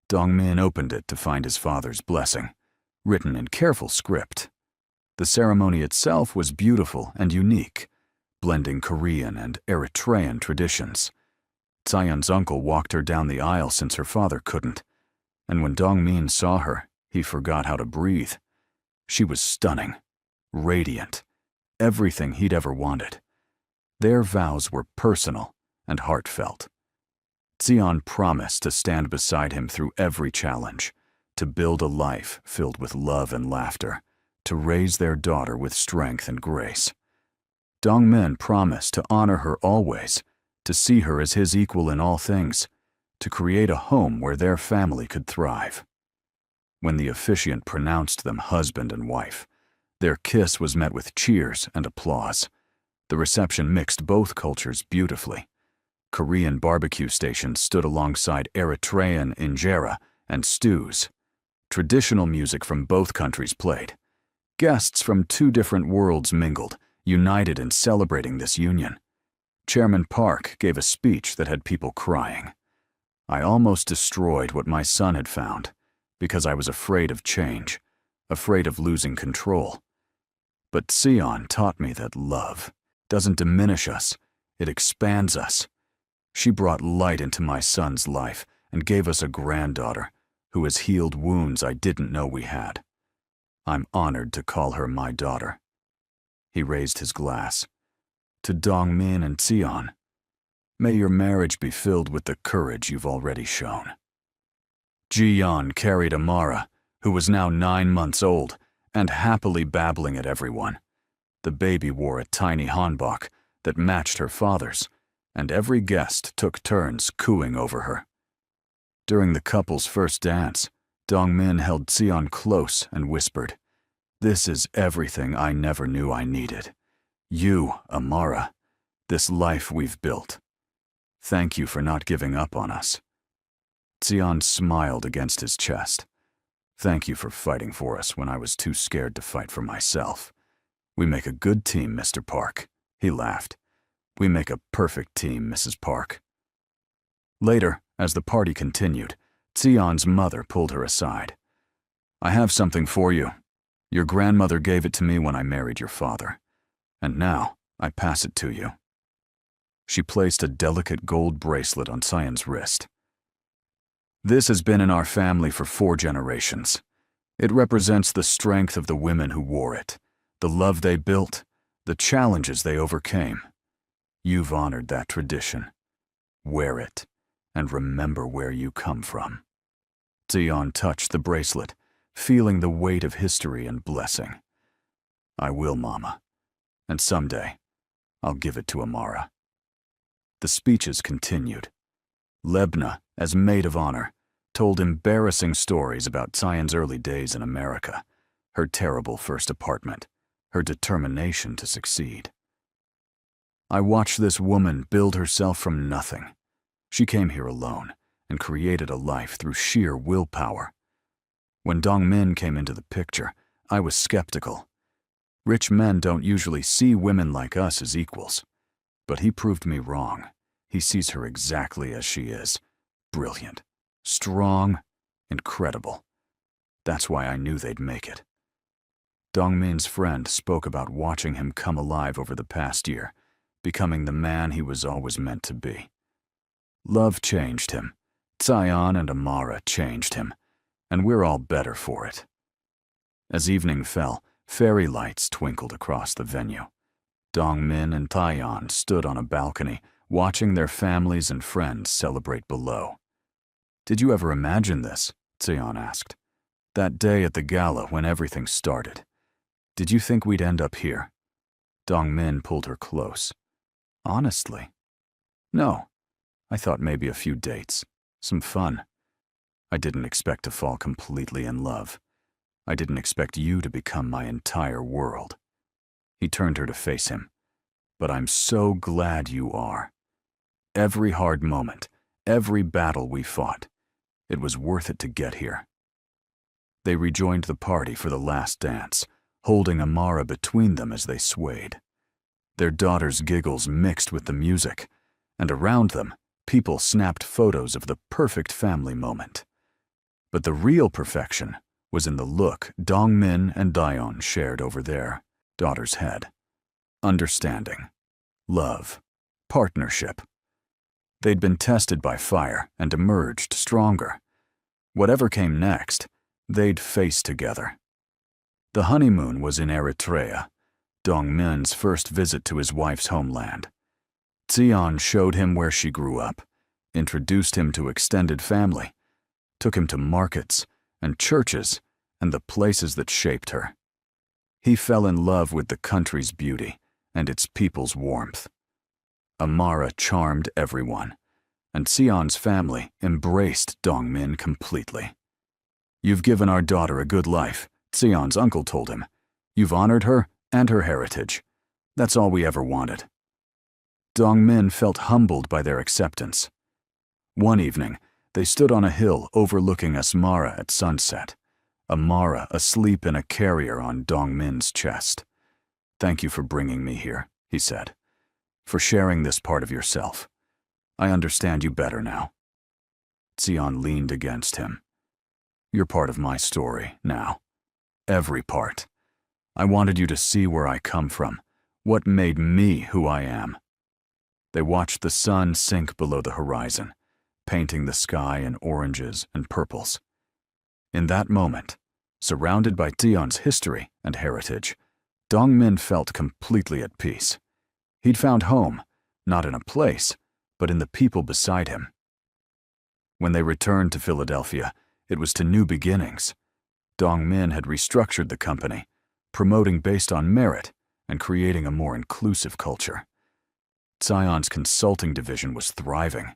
Dongmin opened it to find his father's blessing, written in careful script. The ceremony itself was beautiful and unique, blending Korean and Eritrean traditions. Tsayan's uncle walked her down the aisle since her father couldn't, and when Dongmin saw her, he forgot how to breathe. She was stunning, radiant, everything he'd ever wanted. Their vows were personal and heartfelt. Xion promised to stand beside him through every challenge, to build a life filled with love and laughter, to raise their daughter with strength and grace. Dongmin promised to honor her always, to see her as his equal in all things, to create a home where their family could thrive. When the officiant pronounced them husband and wife, their kiss was met with cheers and applause. The reception mixed both cultures beautifully. Korean barbecue stations stood alongside Eritrean injera and stews. Traditional music from both countries played. Guests from two different worlds mingled, united in celebrating this union. Chairman Park gave a speech that had people crying. I almost destroyed what my son had found, because I was afraid of change, afraid of losing control. But Xion taught me that love doesn't diminish us, it expands us. She brought light into my son's life and gave us a granddaughter who has healed wounds I didn't know we had. I'm honored to call her my daughter. He raised his glass. To Dongmin and Xion, may your marriage be filled with the courage you've already shown. Jiyan carried Amara, who was now 9 months old, and happily babbling at everyone. The baby wore a tiny hanbok that matched her father's, and every guest took turns cooing over her. During the couple's first dance, Dongmin held Xion close and whispered, "This is everything I never knew I needed. You, Amara, this life we've built. Thank you for not giving up on us." Xion smiled against his chest. "Thank you for fighting for us when I was too scared to fight for myself. We make a good team, Mr. Park." He laughed. "We make a perfect team, Mrs. Park." Later, as the party continued, Xion's mother pulled her aside. "I have something for you. Your grandmother gave it to me when I married your father, and now I pass it to you." She placed a delicate gold bracelet on Xion's wrist. "This has been in our family for 4 generations. It represents the strength of the women who wore it, the love they built, the challenges they overcame. You've honored that tradition. Wear it, and remember where you come from." Xion touched the bracelet, feeling the weight of history and blessing. "I will, Mama, and someday I'll give it to Amara." The speeches continued. Lebna, as maid of honor, told embarrassing stories about Xion's early days in America, her terrible first apartment, her determination to succeed. "I watched this woman build herself from nothing. She came here alone and created a life through sheer willpower. When Dongmin came into the picture, I was skeptical. Rich men don't usually see women like us as equals. But he proved me wrong. He sees her exactly as she is. Brilliant, strong, incredible. That's why I knew they'd make it." Dongmin's friend spoke about watching him come alive over the past year, becoming the man he was always meant to be. Love changed him. Xion and Amara changed him, and we're all better for it. As evening fell, fairy lights twinkled across the venue. Dongmin and Taeyeon stood on a balcony, watching their families and friends celebrate below. "Did you ever imagine this?" Xion asked. "That day at the gala when everything started. Did you think we'd end up here?" Dongmin pulled her close. "Honestly, no. I thought maybe a few dates, some fun. I didn't expect to fall completely in love. I didn't expect you to become my entire world." He turned her to face him. "But I'm so glad you are." Every hard moment, every battle we fought, it was worth it to get here. They rejoined the party for the last dance, holding Amara between them as they swayed. Their daughter's giggles mixed with the music, and around them, people snapped photos of the perfect family moment. But the real perfection was in the look Dongmin and Daeon shared over their daughter's head. Understanding, love, partnership. They'd been tested by fire and emerged stronger. Whatever came next, they'd face together. The honeymoon was in Eritrea, Dongmin's first visit to his wife's homeland. Xian showed him where she grew up, introduced him to extended family, took him to markets and churches and the places that shaped her. He fell in love with the country's beauty and its people's warmth. Amara charmed everyone, and Xian's family embraced Dongmin completely. "You've given our daughter a good life," Xian's uncle told him. "You've honored her and her heritage. That's all we ever wanted." Dongmin felt humbled by their acceptance. One evening, they stood on a hill overlooking Asmara at sunset, Amara asleep in a carrier on Dongmin's chest. "Thank you for bringing me here," he said, "for sharing this part of yourself. I understand you better now." Xian leaned against him. "You're part of my story now. Every part. I wanted you to see where I come from, what made me who I am." They watched the sun sink below the horizon, painting the sky in oranges and purples. In that moment, surrounded by Xian's history and heritage, Dongmin felt completely at peace. He'd found home, not in a place, but in the people beside him. When they returned to Philadelphia, it was to new beginnings. Dongmin had restructured the company, promoting based on merit and creating a more inclusive culture. Xian's consulting division was thriving,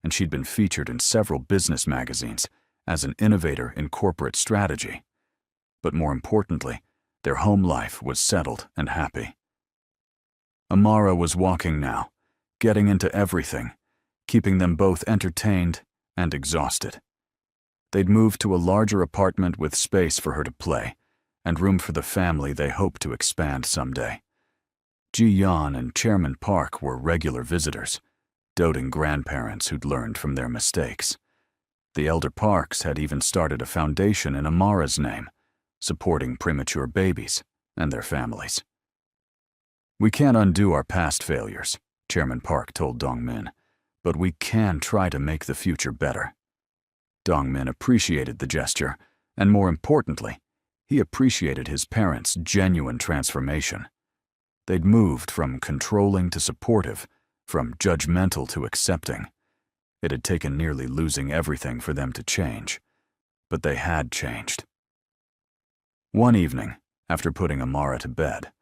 and she'd been featured in several business magazines as an innovator in corporate strategy. But more importantly, their home life was settled and happy. Amara was walking now, getting into everything, keeping them both entertained and exhausted. They'd moved to a larger apartment with space for her to play, and room for the family they hoped to expand someday. Ji-yeon and Chairman Park were regular visitors, doting grandparents who'd learned from their mistakes. The elder Parks had even started a foundation in Amara's name, supporting premature babies and their families. "We can't undo our past failures," Chairman Park told Dongmin, "but we can try to make the future better." Dongmin appreciated the gesture, and more importantly, he appreciated his parents' genuine transformation. They'd moved from controlling to supportive, from judgmental to accepting. It had taken nearly losing everything for them to change, but they had changed. One evening, after putting Amara to bed,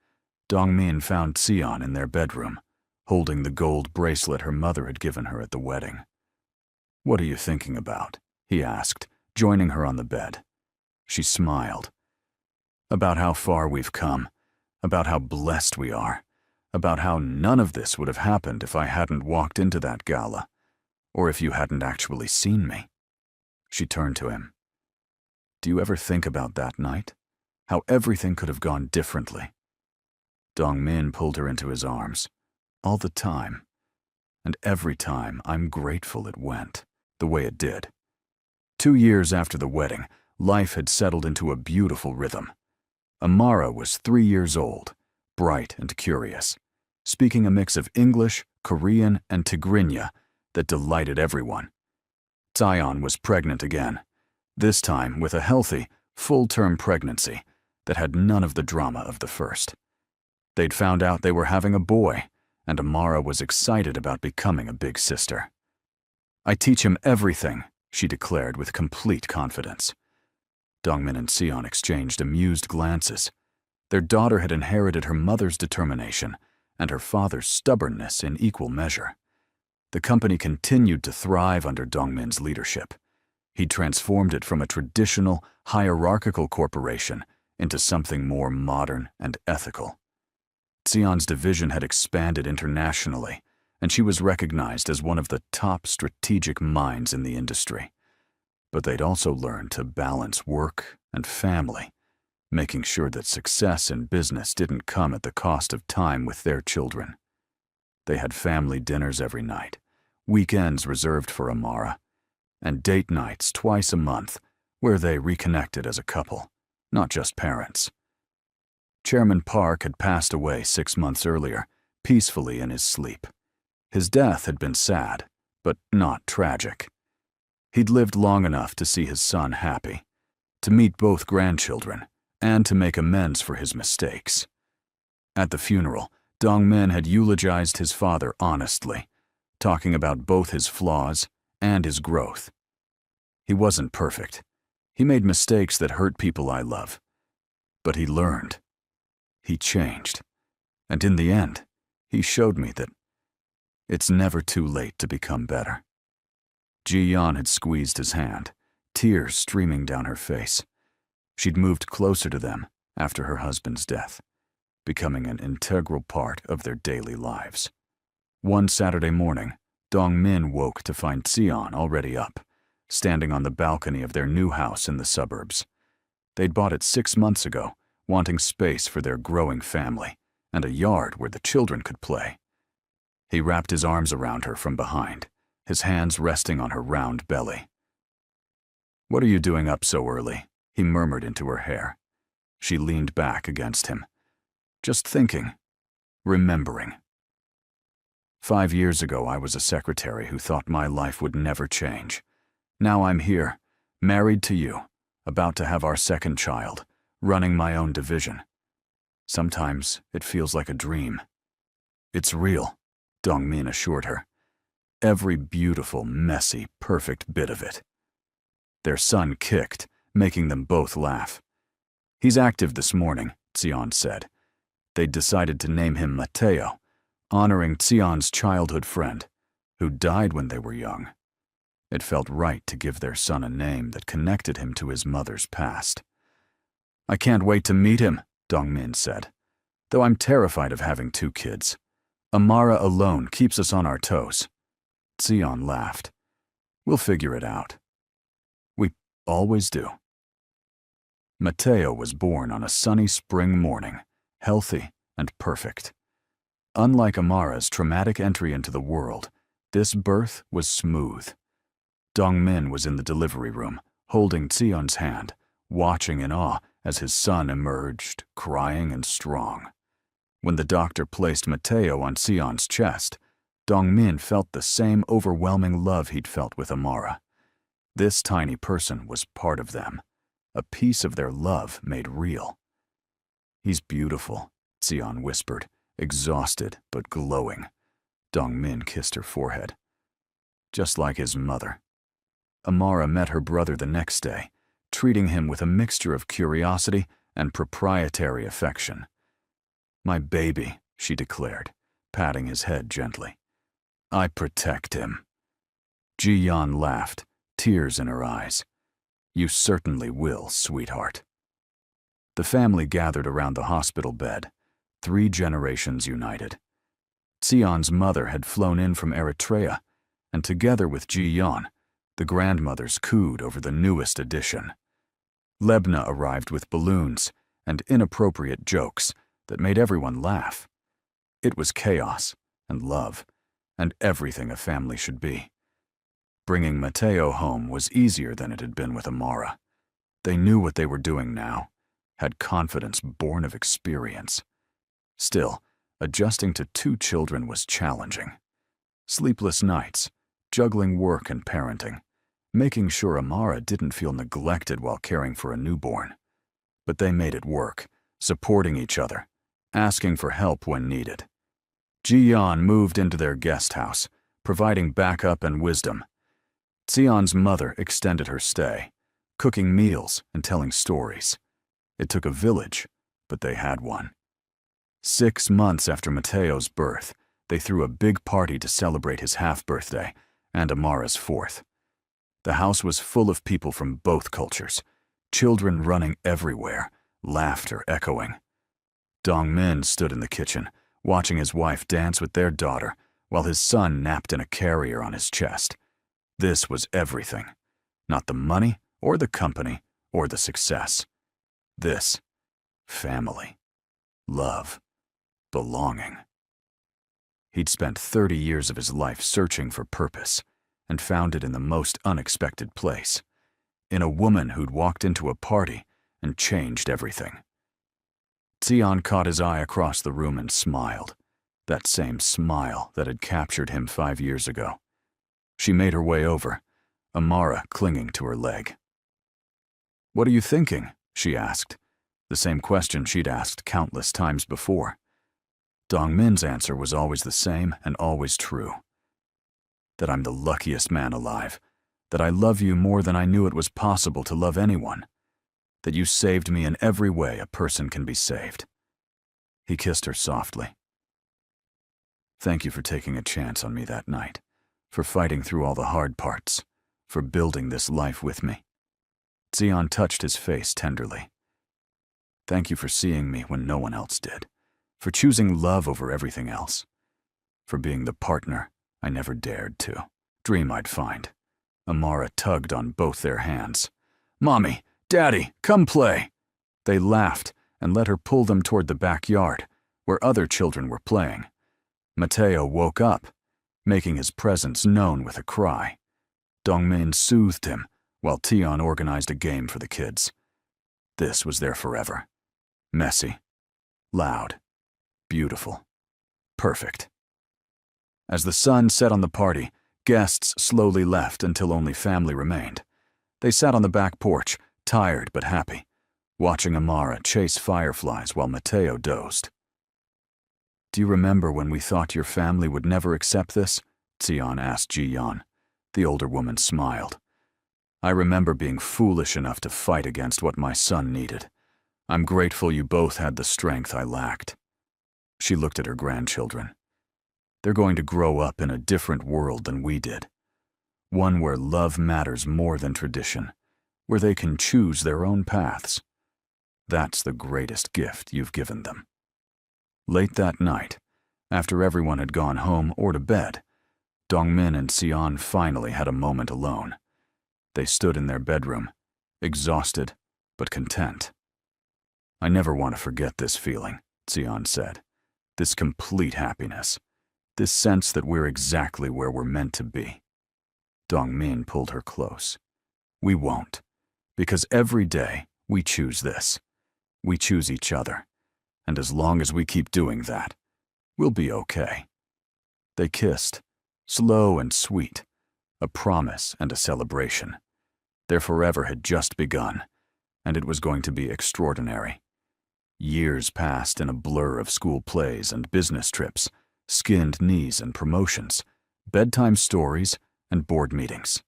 Dongmin found Xian in their bedroom, holding the gold bracelet her mother had given her at the wedding. "What are you thinking about?" he asked, joining her on the bed. She smiled. "About how far we've come, about how blessed we are, about how none of this would have happened if I hadn't walked into that gala, or if you hadn't actually seen me." She turned to him. "Do you ever think about that night? How everything could have gone differently?" Dongmin pulled her into his arms. "All the time. And every time I'm grateful it went the way it did." 2 years after the wedding, life had settled into a beautiful rhythm. Amara was 3 years old, bright and curious, speaking a mix of English, Korean, and Tigrinya that delighted everyone. Xian was pregnant again, this time with a healthy, full-term pregnancy that had none of the drama of the first. They'd found out they were having a boy, and Amara was excited about becoming a big sister. "I teach him everything," she declared with complete confidence. Dongmin and Xian exchanged amused glances. Their daughter had inherited her mother's determination and her father's stubbornness in equal measure. The company continued to thrive under Dongmin's leadership. He'd transformed it from a traditional, hierarchical corporation into something more modern and ethical. Xian's division had expanded internationally, and she was recognized as one of the top strategic minds in the industry. But they'd also learned to balance work and family, making sure that success in business didn't come at the cost of time with their children. They had family dinners every night, weekends reserved for Amara, and date nights twice a month where they reconnected as a couple, not just parents. Chairman Park had passed away 6 months earlier, peacefully in his sleep. His death had been sad, but not tragic. He'd lived long enough to see his son happy, to meet both grandchildren, and to make amends for his mistakes. At the funeral, Dong-min had eulogized his father honestly, talking about both his flaws and his growth. He wasn't perfect. He made mistakes that hurt people I love. But he learned. He changed. And in the end, he showed me that it's never too late to become better. Ji-yeon had squeezed his hand, tears streaming down her face. She'd moved closer to them after her husband's death, becoming an integral part of their daily lives. One Saturday morning, Dong-min woke to find Seon already up, standing on the balcony of their new house in the suburbs. They'd bought it 6 months ago, wanting space for their growing family and a yard where the children could play. He wrapped his arms around her from behind, his hands resting on her round belly. "What are you doing up so early?" he murmured into her hair. She leaned back against him. "Just thinking. Remembering. 5 years ago, I was a secretary who thought my life would never change. Now I'm here, married to you, about to have our second child, running my own division. Sometimes it feels like a dream." "It's real," Dong-min assured her. "Every beautiful, messy, perfect bit of it." Their son kicked, making them both laugh. "He's active this morning," Xion said. They'd decided to name him Mateo, honoring Xion's childhood friend, who died when they were young. It felt right to give their son a name that connected him to his mother's past. "I can't wait to meet him," Dong-min said, "though I'm terrified of having 2 kids. Amara alone keeps us on our toes." Xion laughed. "We'll figure it out. We always do." Mateo was born on a sunny spring morning, healthy and perfect. Unlike Amara's traumatic entry into the world, this birth was smooth. Dong-min was in the delivery room, holding Xion's hand, watching in awe as his son emerged, crying and strong. When the doctor placed Mateo on Xion's chest, Dong-min felt the same overwhelming love he'd felt with Amara. This tiny person was part of them, a piece of their love made real. "He's beautiful," Xion whispered, exhausted but glowing. Dong-min kissed her forehead. "Just like his mother." Amara met her brother the next day, treating him with a mixture of curiosity and proprietary affection. "My baby," she declared, patting his head gently. "I protect him." Ji-yeon laughed, tears in her eyes. "You certainly will, sweetheart." The family gathered around the hospital bed, 3 generations united. Xion's mother had flown in from Eritrea, and together with Ji-yeon, the grandmothers cooed over the newest addition. Lebna arrived with balloons and inappropriate jokes that made everyone laugh. It was chaos and love and everything a family should be. Bringing Mateo home was easier than it had been with Amara. They knew what they were doing now, had confidence born of experience. Still, adjusting to 2 children was challenging. Sleepless nights, juggling work and parenting, making sure Amara didn't feel neglected while caring for a newborn. But they made it work, supporting each other, asking for help when needed. Ji-yeon moved into their guest house, providing backup and wisdom. Xion's mother extended her stay, cooking meals and telling stories. It took a village, but they had one. 6 months after Mateo's birth, they threw a big party to celebrate his half-birthday and Amara's 4th. The house was full of people from both cultures, children running everywhere, laughter echoing. Dong-min stood in the kitchen, watching his wife dance with their daughter, while his son napped in a carrier on his chest. This was everything. Not the money, or the company, or the success. This. Family. Love. Belonging. He'd spent 30 years of his life searching for purpose, and found it in the most unexpected place. In a woman who'd walked into a party and changed everything. Sion caught his eye across the room and smiled. That same smile that had captured him 5 years ago. She made her way over, Amara clinging to her leg. "What are you thinking?" she asked, the same question she'd asked countless times before. Dongmin's answer was always the same and always true. That I'm the luckiest man alive, that I love you more than I knew it was possible to love anyone, that you saved me in every way a person can be saved. He kissed her softly. Thank you for taking a chance on me that night, for fighting through all the hard parts, for building this life with me. Sion touched his face tenderly. Thank you for seeing me when no one else did, for choosing love over everything else, for being the partner I never dared to dream I'd find. Amara tugged on both their hands. Mommy, Daddy, come play. They laughed and let her pull them toward the backyard, where other children were playing. Mateo woke up, making his presence known with a cry. Dongmin soothed him, while Tion organized a game for the kids. This was their forever. Messy, loud, beautiful, perfect. As the sun set on the party, guests slowly left until only family remained. They sat on the back porch, tired but happy, watching Amara chase fireflies while Mateo dozed. Do you remember when we thought your family would never accept this? Tion asked Ji-yeon. The older woman smiled. I remember being foolish enough to fight against what my son needed. I'm grateful you both had the strength I lacked. She looked at her grandchildren. They're going to grow up in a different world than we did. One where love matters more than tradition, where they can choose their own paths. That's the greatest gift you've given them. Late that night, after everyone had gone home or to bed, Dongmin and Sion finally had a moment alone. They stood in their bedroom, exhausted but content. I never want to forget this feeling, Sion said. This complete happiness. This sense that we're exactly where we're meant to be. Dongmin pulled her close. We won't, because every day we choose this. We choose each other, and as long as we keep doing that, we'll be okay. They kissed, slow and sweet, a promise and a celebration. Their forever had just begun, and it was going to be extraordinary. Years passed in a blur of school plays and business trips, skinned knees and promotions, bedtime stories and board meetings.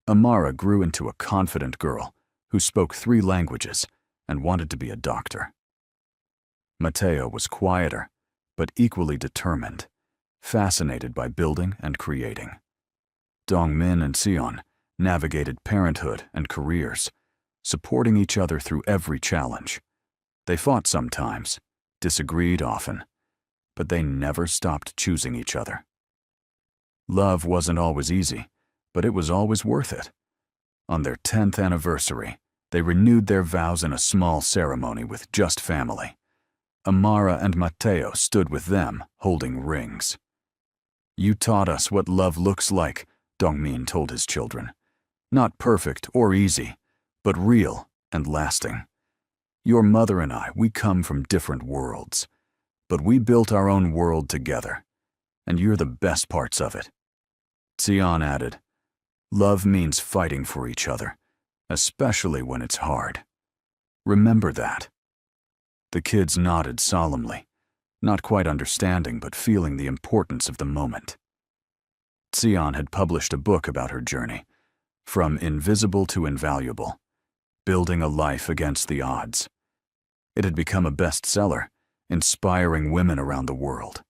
Amara grew into a confident girl who spoke 3 languages and wanted to be a doctor. Mateo was quieter, but equally determined, fascinated by building and creating. Dongmin and Sion navigated parenthood and careers, supporting each other through every challenge. They fought sometimes, disagreed often, but they never stopped choosing each other. Love wasn't always easy, but it was always worth it. On their 10th anniversary, they renewed their vows in a small ceremony with just family. Amara and Mateo stood with them, holding rings. You taught us what love looks like, Dongmin told his children. Not perfect or easy, but real and lasting. Your mother and I, we come from different worlds, but we built our own world together, and you're the best parts of it. Sion added, love means fighting for each other, especially when it's hard. Remember that. The kids nodded solemnly, not quite understanding but feeling the importance of the moment. Sion had published a book about her journey, From Invisible to Invaluable, Building a Life Against the Odds. It had become a bestseller, inspiring women around the world.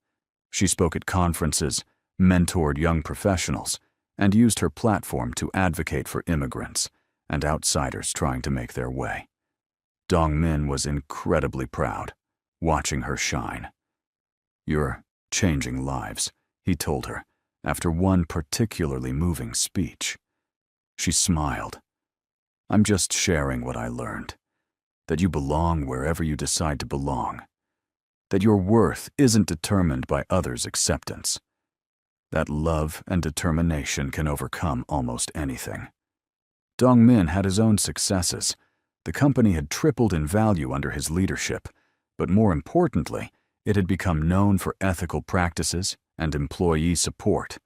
She spoke at conferences, mentored young professionals, and used her platform to advocate for immigrants and outsiders trying to make their way. Dongmin was incredibly proud, watching her shine. You're changing lives, he told her, after one particularly moving speech. She smiled. I'm just sharing what I learned. That you belong wherever you decide to belong. That your worth isn't determined by others' acceptance. That love and determination can overcome almost anything. Dongmin had his own successes. The company had tripled in value under his leadership, but more importantly, it had become known for ethical practices and employee support.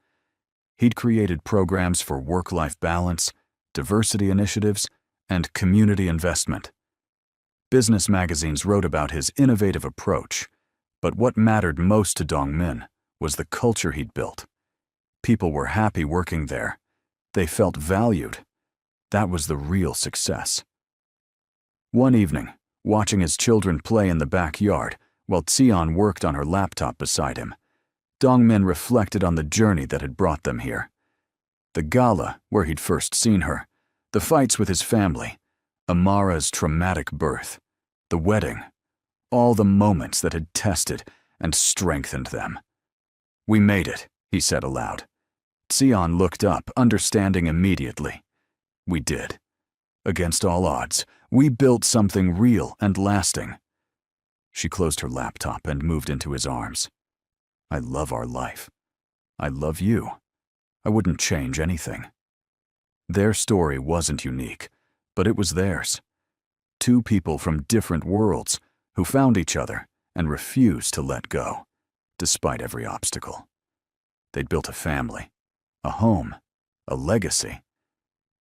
He'd created programs for work-life balance, diversity initiatives, and community investment. Business magazines wrote about his innovative approach, but what mattered most to Dongmin was the culture he'd built. People were happy working there. They felt valued. That was the real success. One evening, watching his children play in the backyard while Xian worked on her laptop beside him, Dongmin reflected on the journey that had brought them here. The gala, where he'd first seen her, the fights with his family, Amara's traumatic birth, the wedding, all the moments that had tested and strengthened them. We made it, he said aloud. Xian looked up, understanding immediately. We did. Against all odds, we built something real and lasting. She closed her laptop and moved into his arms. I love our life. I love you. I wouldn't change anything. Their story wasn't unique, but it was theirs. Two people from different worlds who found each other and refused to let go, despite every obstacle. They'd built a family, a home, a legacy.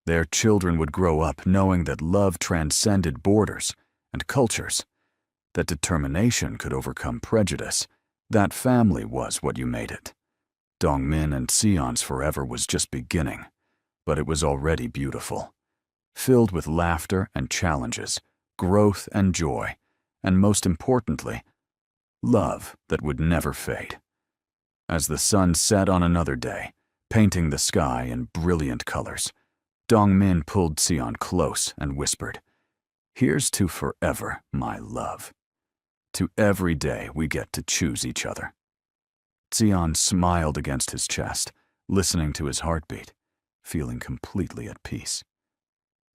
Their children would grow up knowing that love transcended borders and cultures, that determination could overcome prejudice. That family was what you made it. Dongmin and Xian's forever was just beginning, but it was already beautiful, filled with laughter and challenges, growth and joy, and most importantly, love that would never fade. As the sun set on another day, painting the sky in brilliant colors, Dongmin pulled Xian close and whispered, "Here's to forever, my love. To every day we get to choose each other." Xian smiled against his chest, listening to his heartbeat, feeling completely at peace.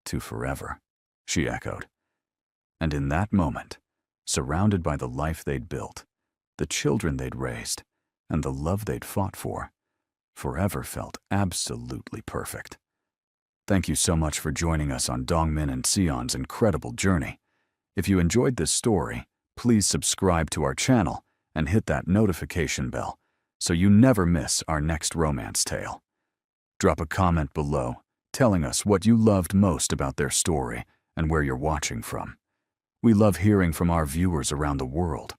To forever, she echoed. And in that moment, surrounded by the life they'd built, the children they'd raised, and the love they'd fought for, forever felt absolutely perfect. Thank you so much for joining us on Dongmin and Xian's incredible journey. If you enjoyed this story, please subscribe to our channel and hit that notification bell so you never miss our next romance tale. Drop a comment below telling us what you loved most about their story and where you're watching from. We love hearing from our viewers around the world.